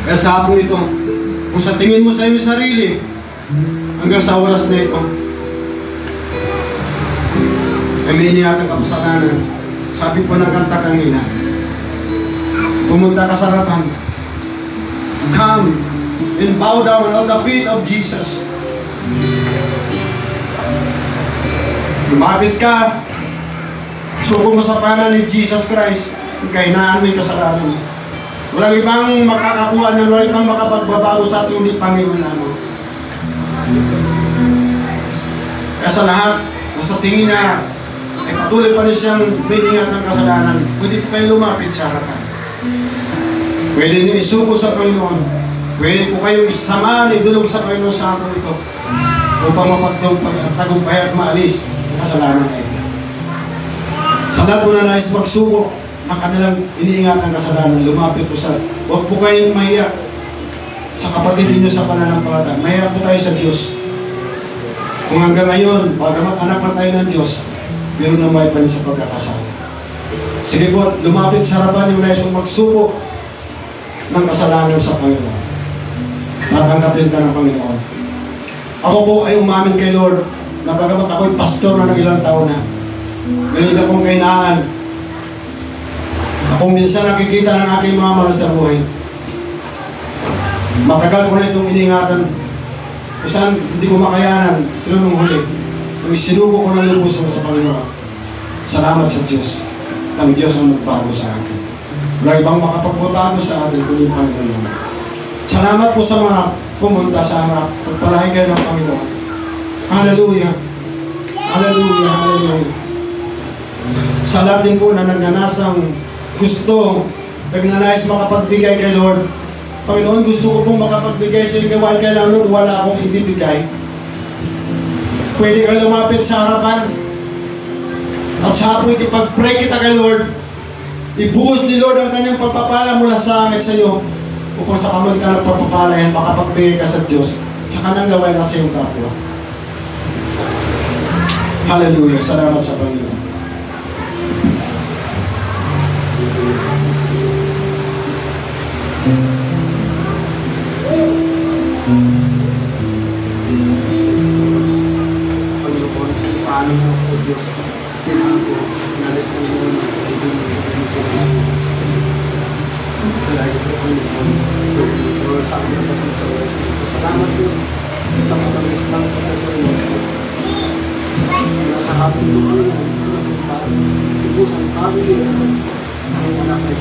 Kaya sa hapon ito, kung sa tingin mo sa iyong sarili, hanggang sa oras na ito, ay may iniingatan ka kasalanan. Sabi po ng kanta kanina, pumunta ka sa harapan. Come and bow down on the feet of Jesus. Lumapit ka. Suko mo sa panan ni Jesus Christ. Kahinaan mo yung kasalanan. Walang ibang makakakuha niyan, walang ibang makapagbabago sa ating ulit Panginoon namin. Kaya sa lahat, sa tingin niya, ay patuloy pa rin siyang biningat ng kasalanan. Pwede po kayo lumapit sa harapan. Pwede niyo isuko sa Panginoon. Pwede po kayo isama, idulog sa Panginoon sa hapon ito upang mapagtagumpay at maalis ang kasalanan na ito. Sa lahat po na nais magsuko ng kanilang iniingat ang kasalanan, lumapit po sa, huwag po kayong mahiya sa kapatid ninyo sa pananampalataya. Mahiya po tayo sa Diyos. Kung hanggang ngayon, bagamat anak na tayo ng Diyos, meron na may pa rin sa pagkakasala. Sige po, lumapit sa harapan yung nais mong magsuko ng kasalanan sa Panginoon. Tatanggapin ka ng Panginoon. Ako po ay umamin kay Lord na bagamat ako'y pastor na ng ilang taon na, meron akong kainaan. Akong minsan nakikita ng aking mga mahal sa buhay. Matagal ko na itong iningatan. Kung saan hindi ko makayanan, pero nung huli, nung isinugo ko ng lubos sa Panginoon, salamat sa Diyos. Ang Diyos ang nagbago sa akin. Wala ibang makapagbabago sa atin kung yung Panginoon. Salamat po sa mga pumunta sa harap. Pagpalain kayo ng Panginoon. Hallelujah. Hallelujah. Hallelujah. Sa lahat din po na nagnanasang gusto, nagnanais makapagbigay kay Lord. Panginoon, gusto ko pong makapagbigay sa iyo. Kaya kailangan, Lord, wala akong ibibigay. Pwede ka lumapit sa harapan. At sa hapon, ipag-pray kita kay Lord. Ibuhos ni Lord ang kanyang pagpapala mula sa langit sa iyo upang sa kamay ka ng pagpapala yan, makapagbigay ka sa Diyos sa kanyang gawain na sa iyong kapwa. Hallelujah. Salamat sa Panginoon. Panginoon, paano mo ako, Diyos? Kailangan ko, nalis mo mo na salamat po, Panginoon. Lord, sa akin na sa oras. Salamat po. Tapos lang po sa oras. Nasa hapon doon, ibusan kami. Ang anak ay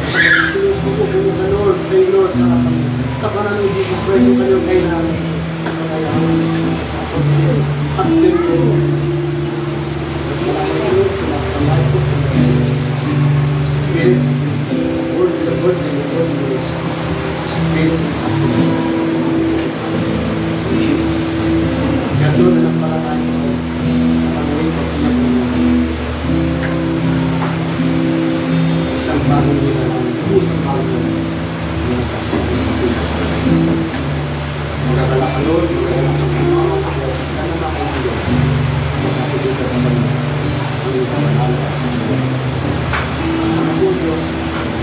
sinusuko po sa Lord, kay Lord, sa kapanan ng Jesus Christ, yung kanyang kailangan. Kaya, at din po, mas maraming Lord, sinakamay po. Spirit, Lord, the Lord, and the Lord is Spirit. Jesus. Kaya doon na lang pala tayo sa pag-uwi ko. Isang bagong nila lang, isang bagong nila sa magkakala ka, Lord, magkakala ka sa mga kaya naman kayo Lord. Magkakala ka sa mga panalo. Ang po Diyos,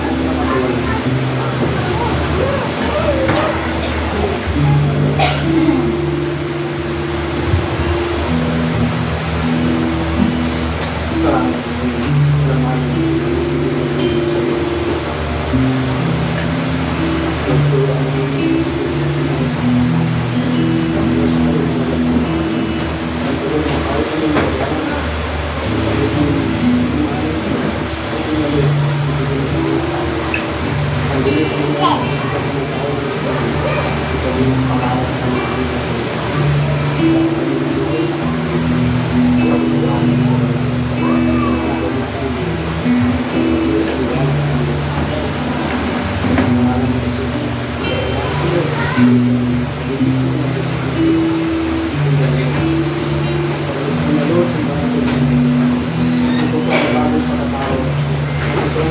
ang nakakawala. Salamat. Salamat.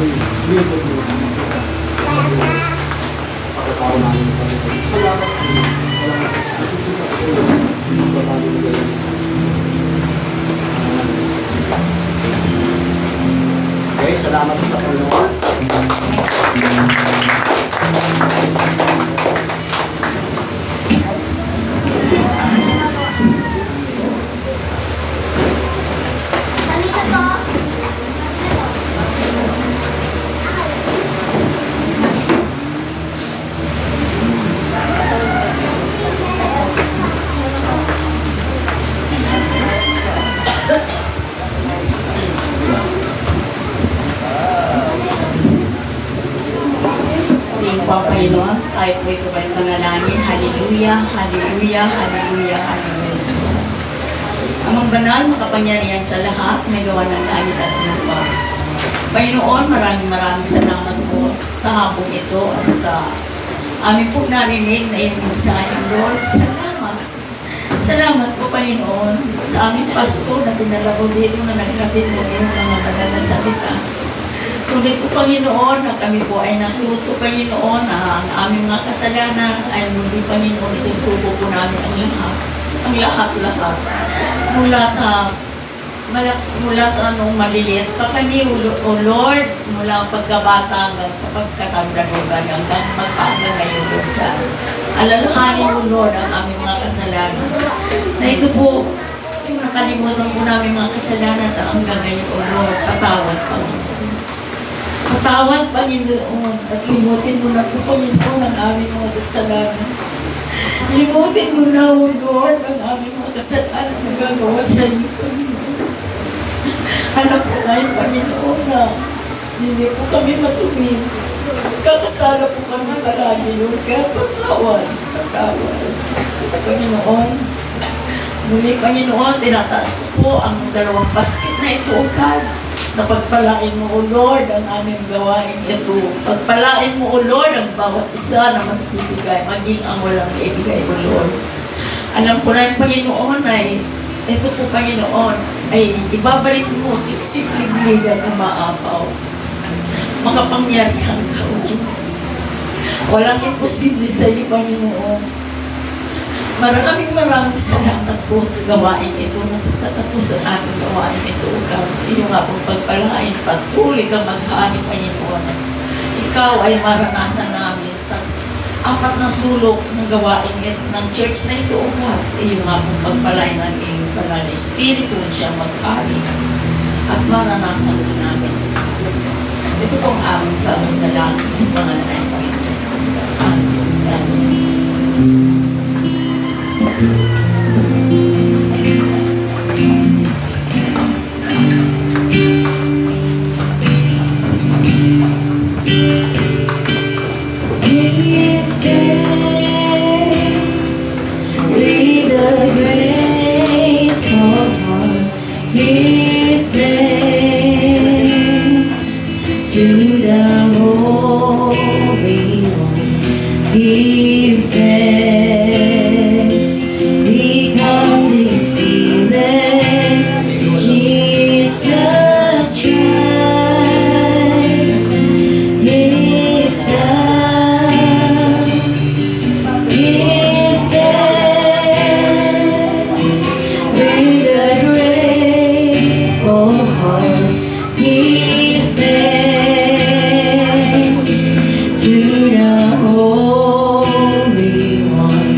lingkod mo. Pagkatao namin yung pagkatao. Salamat. Okay, salamat sa Panginoon. Ating Panginoon, tayo po'y kubay panalangin. Hallelujah, hallelujah, hallelujah, hallelujah, Jesus. Amang banal, makapangyarihan sa lahat, may gawa ng langit at lupa. Panginoon, maraming salamat po sa hapong ito at sa amin po narinig na iyong mensahe, Lord. Salamat. Salamat po, Panginoon, sa aming pasto na dinala ko dito na nagkatid mo iyong mga banal na salita. Tunay po, Panginoon, na kami po ay natuto, Panginoon, na ang aming mga kasalanan ay muli, Panginoon, isusubo po namin ang lahat. Mula sa anong maliliit pa kami, O Lord, mula pagkabata hanggang sa pagkatanda, Lord, hanggang magpahanggang ngayon, Lord God. Alalahanin mo, Lord, ang aming mga kasalanan. Na ito po, yung nakalimutan po namin mga kasalanan na hanggang ngayon, O Lord, patawad, Panginoon. Patawad, Panginoon, at limutin mo na po, Panginoon, ang aming mga kasalanan. Limutin mo na, O Lord, ang aming mga kasalanan na gagawa sa iyo, Panginoon. Alam po ngayon, Panginoon, na hindi po kami matumin. Kakasala po kami palagi, Lord, kaya patawad. Panginoon, muli, Panginoon, tinataas ko po ang dalawang basket na ito, O God. Na pagpalain mo, O Lord, ang aming gawain ito. Pagpalain mo, O Lord, ang bawat isa na magbibigay, maging ang walang ibigay, O Lord. Alam ko na yung Panginoon ay, ito po, Panginoon, ay ibabalik mo siksik-ligligan na maapaw. Makapangyarihan ka, O Diyos. Walang imposible sa iyo, Panginoon. Maraming salamat po sa gawain ito na tatapos ang ating gawain ito. Iyo nga pong pagpalain, patuloy ka maghari, Panginoon. Ikaw ay maranasan namin sa apat na sulok ng gawain ng church na ito, O God. Iyo nga pong pagpalain ng iyong banal na Espiritu siya maghari at maranasan ko namin. Ito pong aming sa dalangin sa pangalan ng Panginoon sa amin. Give thanks with a grateful heart. Give thanks to the Holy One. Give thanks because He's given Jesus Christ, His Son. Give thanks with a grateful heart. Give thanks to the Holy One.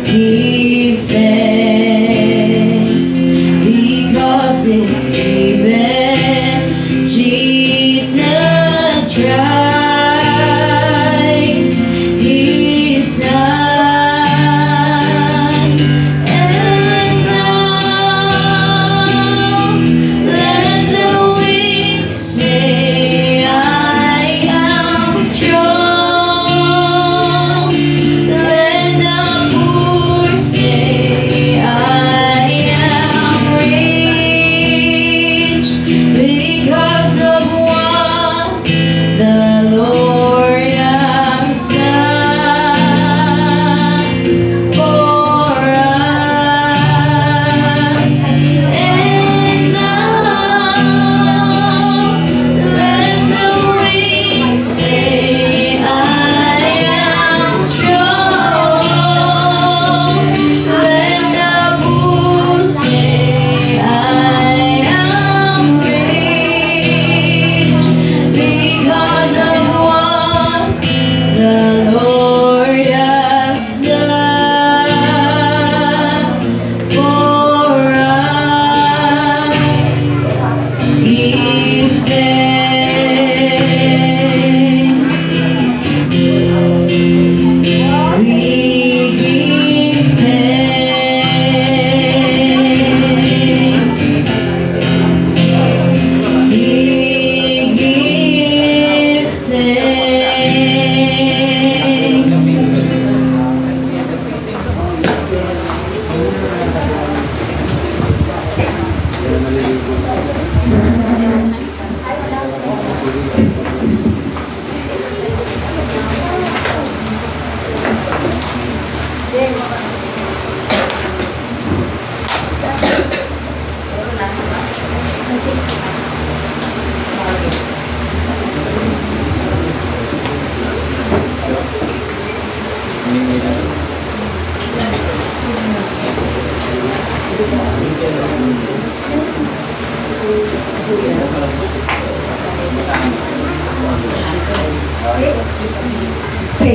Give thanks because it's given Jesus Christ, His Son. And now let the weak say, I am strong. Let the poor say, I am rich because of what the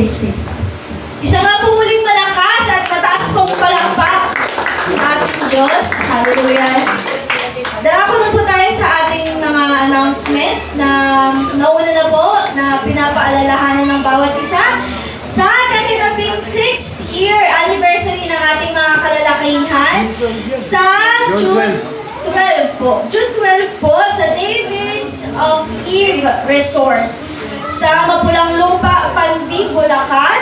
praise be. Isa nga po muling malakas at mataas pong palakpak sa ating Diyos. Hallelujah. Darako na po tayo sa ating mga announcement na nauna na po na pinapaalalahanan ng bawat isa sa kakinabing 6th year anniversary ng ating mga kalalakihan sa June 12 po. June 12 po sa David's of Eve Resort sa Mapulang Lupa, Pandi, Bulacan.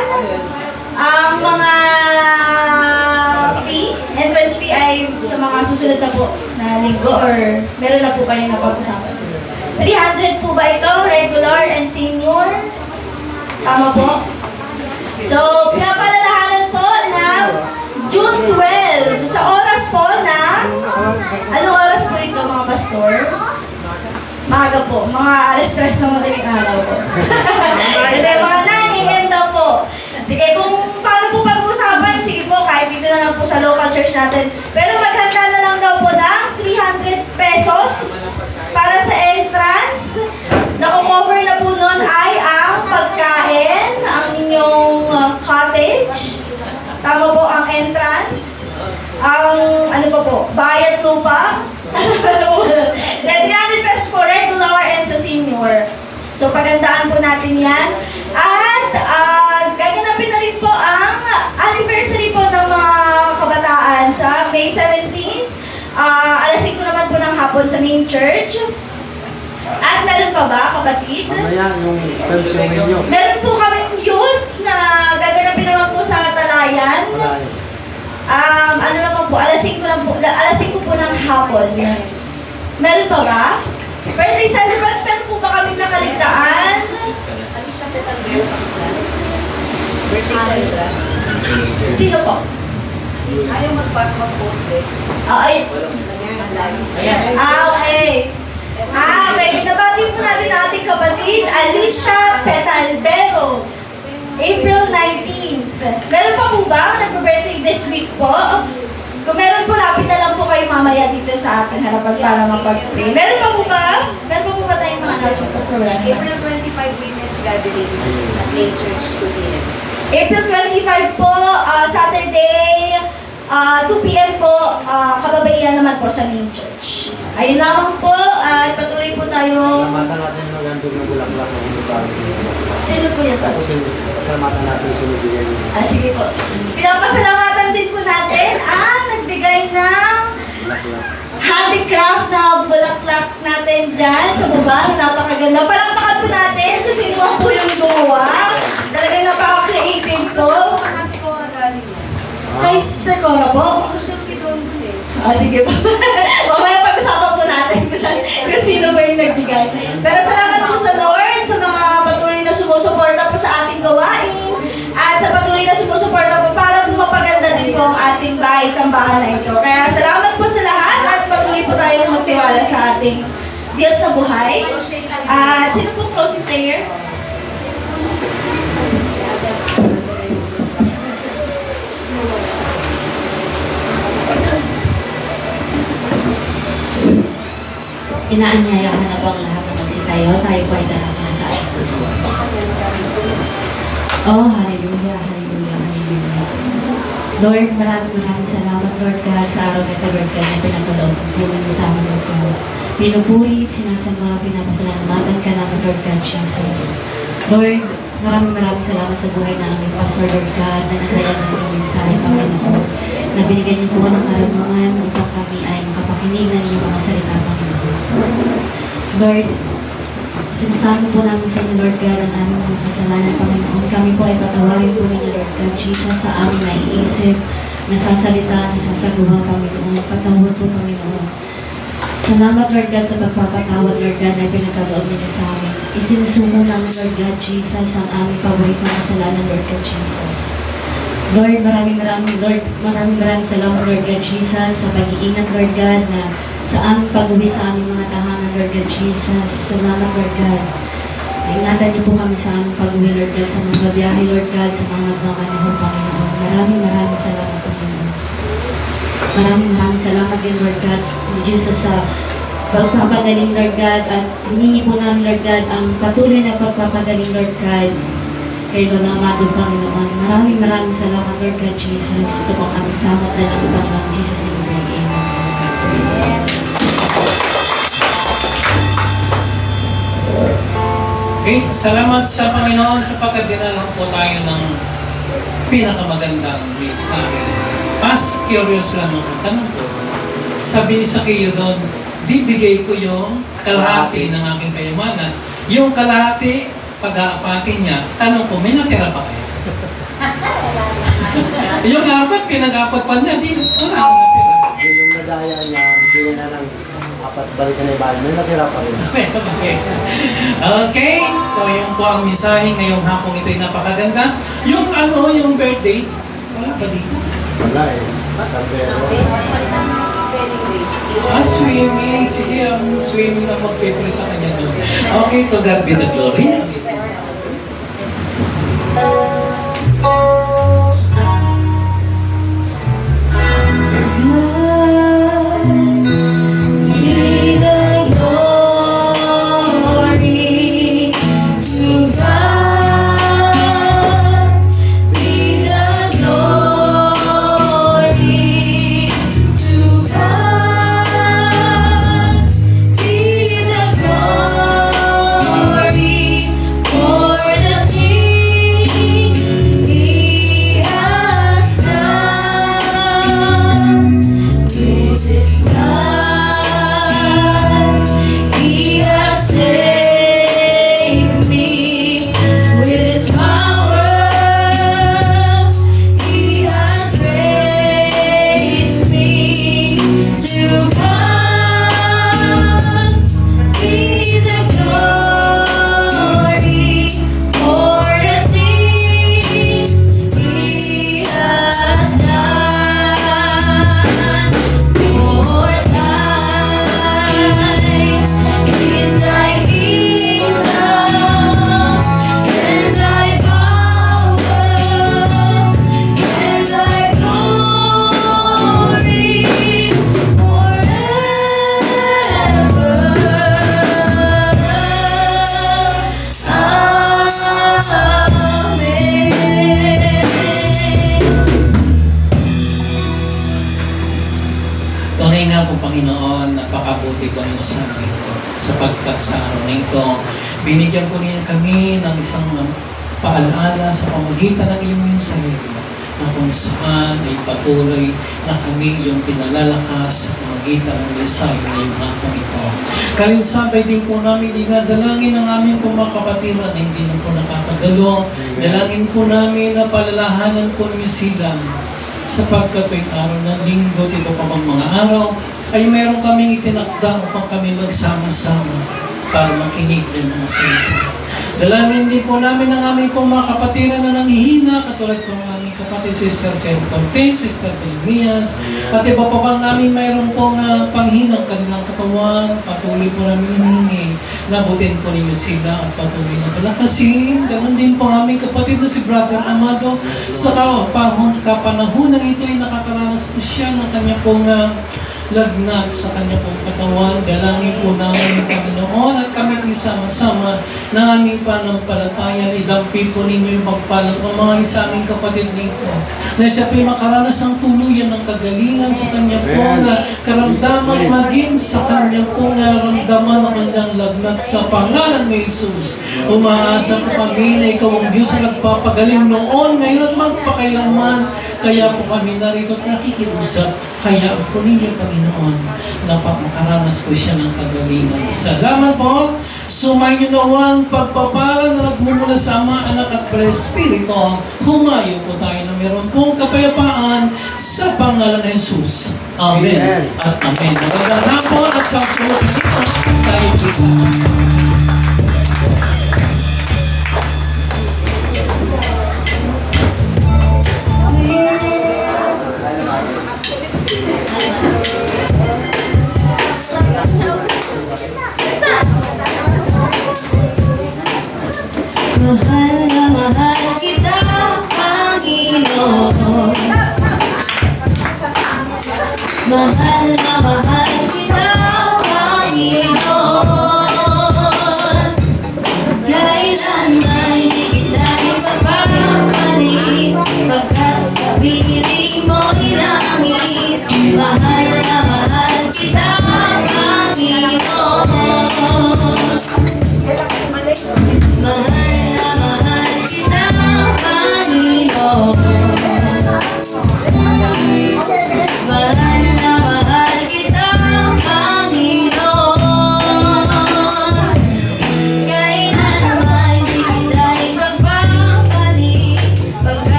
Ang mga entrance fee ay sa mga susunod na po na linggo or meron na po kayong napag-usapan. 300 po ba ito? Regular and senior? Tama po? So, pinapalalahanan po na June 12 sa oras po na anong oras po ito mga pastor? Maaga po. Mga alas 3 na madaling araw po. Hindi, mga 9 a.m. daw po. Sige, kung paano po pag-usapan, sige po, kahit dito na lang po sa local church natin. Pero maghanda na lang daw po ng 300 pesos para sa entrance. Nako-cover na po nun ay ang pagkain, ang inyong cottage. Tama po ang entrance. Ang, ano pa po, bayad lupa. 300 pesos po, regular and sa senior. So, pagandaan po natin yan. At, gaganapin na rin po ang anniversary po ng mga kabataan sa May 17. Alas 5 naman po ng hapon sa main church. At meron pa ba, kapatid? Mamaya yung pension ninyo. Meron po kaming youth na gaganapin naman po sa Talayan. Ano naman po, alas 5 po ng hapon. Meron pa ba? Birthday celebrants, meron po ba kaming nakaligtaan? Sino po? Ayaw mag-post eh. Ay. Okay. Okay. Binabati po natin ang ating kapatid, Alicia Petalbero. April 19th. Meron pa po ba nagpa-birthday this week po? Kung meron po, lapit na lang po kayo mamaya dito sa ating harapan para mapag-pray. Meron pa po ba? Meron pa po ba tayong mga announcement, Pastor Wala? April 25 Women's Gathering at Main Church 2 p.m. April 25 po, Saturday, 2 p.m. po, kababaihan naman po sa main church. Ayun lamang po, at patuloy po tayo. Salamatan natin yung nandun ng bulaklak ng lugar. Sino po yan? Salamatan natin yung sinibigay niyo. Sige po. Pinapasalamatan din po natin ang nagbigay ng Bulaklak. handicraft na bulaklak natin dyan sa baba. Napakaganda. Palakpakan po natin kung sino ang po yung gumawa. Talagang napaka-creative po. Ate ko ang galing yan. Kay Sister Cora po. Gusto ko doon eh. Sige po. Mamaya pag-usapan po natin kung sino ba yung nagbigay. Pero salamat po sa Lord sa mga patuloy na sumusuporta po sa ating gawain at sa patuloy na sumusuporta po para po mapaganda din po ang ating bahay, sambahan na ito. Kaya salamat po sa lahat at patuloy po tayo magtiwala sa ating Diyos na buhay. At sino po closing prayer? Inaanyayahan na po ang lahat na magsitayo. Tayo po ay darapin sa ating puso. Oh, hallelujah, hallelujah, hallelujah. Lord, maraming salamat, Lord God, sa araw na ito, Lord God, na pinagkaloob ng tulong sa amin, Lord God. Pinupuri, sinasamba, pinapasalamatan ka namin, Lord God, Jesus. Lord, maraming salamat sa buhay na aming Pastor, Lord God, na naglayag ng inyong mensahe, Panginoon, na binigyan niyo po ng karanungan upang kami ay makapakinig ng inyong mga salita, Panginoon. Lord, sinasabi po namin sa inyo, Lord God, ang aming mga kasalanan, Panginoon. Kami po ay patawarin po ninyo, Lord God, Jesus, sa aming naiisip, nasasalita, nasasagawa, Panginoon. Patawad po, Panginoon. Salamat, Lord God, sa pagpapatawad, Lord God, na pinagkaloob ninyo sa amin. Isinusumo namin, Lord God, Jesus, ang aming paboritong kasalanan, Lord God, Jesus. Lord, maraming salamat, Lord God, Jesus, sa pag-iingat, Lord God, na sa aming pag-uwi sa aming mga tahanan, Lord God, Jesus. Salamat, Lord God. Ingatan niyo po kami sa aming pag-uwi, Lord God, sa mga biyahe, Lord God, sa mga nagmamanahon, Panginoon. Maraming salamat, Panginoon. Maraming salamat din, Lord God, sa Jesus, sa pagpapagaling, Lord God, at hiningi po namin, Lord God, ang patuloy na pagpapagaling, Lord God, kay Don Amado, Panginoon. Maraming salamat, Lord God Jesus. Ito po kami samot na ng ibang ng Jesus in the name. Amen. Okay, salamat sa Panginoon sapagkat dinala po tayo ng pinakamagandang mensahe. Mas curious lang ako, tanong ko. Sabi ni Zacchaeus doon, bibigay ko yung kalahati ng aking kayamanan. Yung kalahati, pag-aapatin niya, tanong ko, may natira pa kayo? Yung apat, pinag-apat pa niya, wala akong natira. Yung nadaya niya, bigyan na ng apat balikan na ibali, may natira pa rin. Okay, so yung po ang mensahe ngayong hapong ito'y napakaganda. Yung yung birthday, wala pa dito. Wala eh. Pero, Swimming. Sige, ang swimming ang mag-prepare sa kanya doon. Okay, to God be the glory. Tunay nga po, Panginoon, napakabuti ko niyo sa amin sapagkat sa araw na ito, binigyan po niyo kami ng isang paalaala sa pamagitan ng iyong mensahe na kung saan ay patuloy na kami yung pinalalakas sa pamagitan ng mensahe na iyong hapon ito. Kalinsabay din po namin dinadalangin ang aming mga kapatid na hindi na po nakakadalo. Dalangin po namin na palalahanan po niyo sila sapagkat tuwing araw ng linggo, ito pa bang mga araw, ay meron kaming itinakda upang kami magsama-sama para makinig ng mga salita. Dalangin din po namin ang aming pong mga kapatiran na nanghihina, katulad po ng aming kapatid, Sister Sel Contain, Sister Pelemias, at iba pa bang namin mayroon pong panghinang kanilang katawan, patuloy po namin hinihingi, nabutin po ninyo sila at patuloy na palakasin. Ganon din po ang aming kapatid na si Brother Amado, sa kapanahonan ito ay nakakaranas po siya ng kanya pong lagnat sa kanya pong katawan. Dalangin po namin ng Panginoon at kami isama-sama na aming panampalataya. Idampi po ninyo yung pagpalang ng mga isa aming kapatid nito na siya po'y makaranas ng tuluyan ng kagalingan sa kanya pong karamdaman, maging sa kanya pong naramdaman ng kanyang lagnat sa pangalan ni Jesus. Umaasa po kami na ikaw ang Diyos na nagpapagaling noon, ngayon at magpakailanman. Kaya po kami narito at nakikiusap. Kaya po ninyo, Panginoon, na makaranas po siya ng kagalingan. Salamat po. Sumayin niyo naman pagpapala na nagmumula sa Ama, Anak at Espiritu. Humayo po tayo na meron pong kapayapaan sa pangalan ni Jesus. Amen. Amen. At amen. Magandang hapon at sa pulutin dito tayo isama-sama. Mahal na mahal kita, Panginoon. Mahal na mahal kita, Panginoon. Kailanman di kita ipagpapalagay.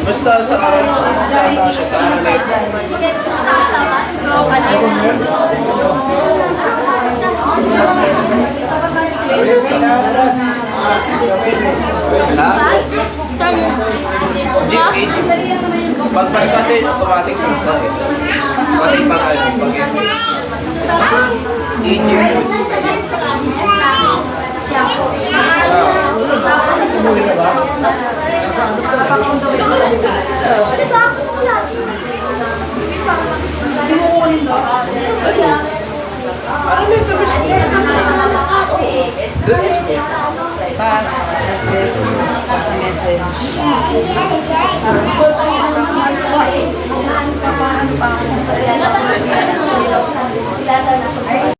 Basta sa siya sa Pagpas natin, automatic sa mga pati pag Pass this message. Ay,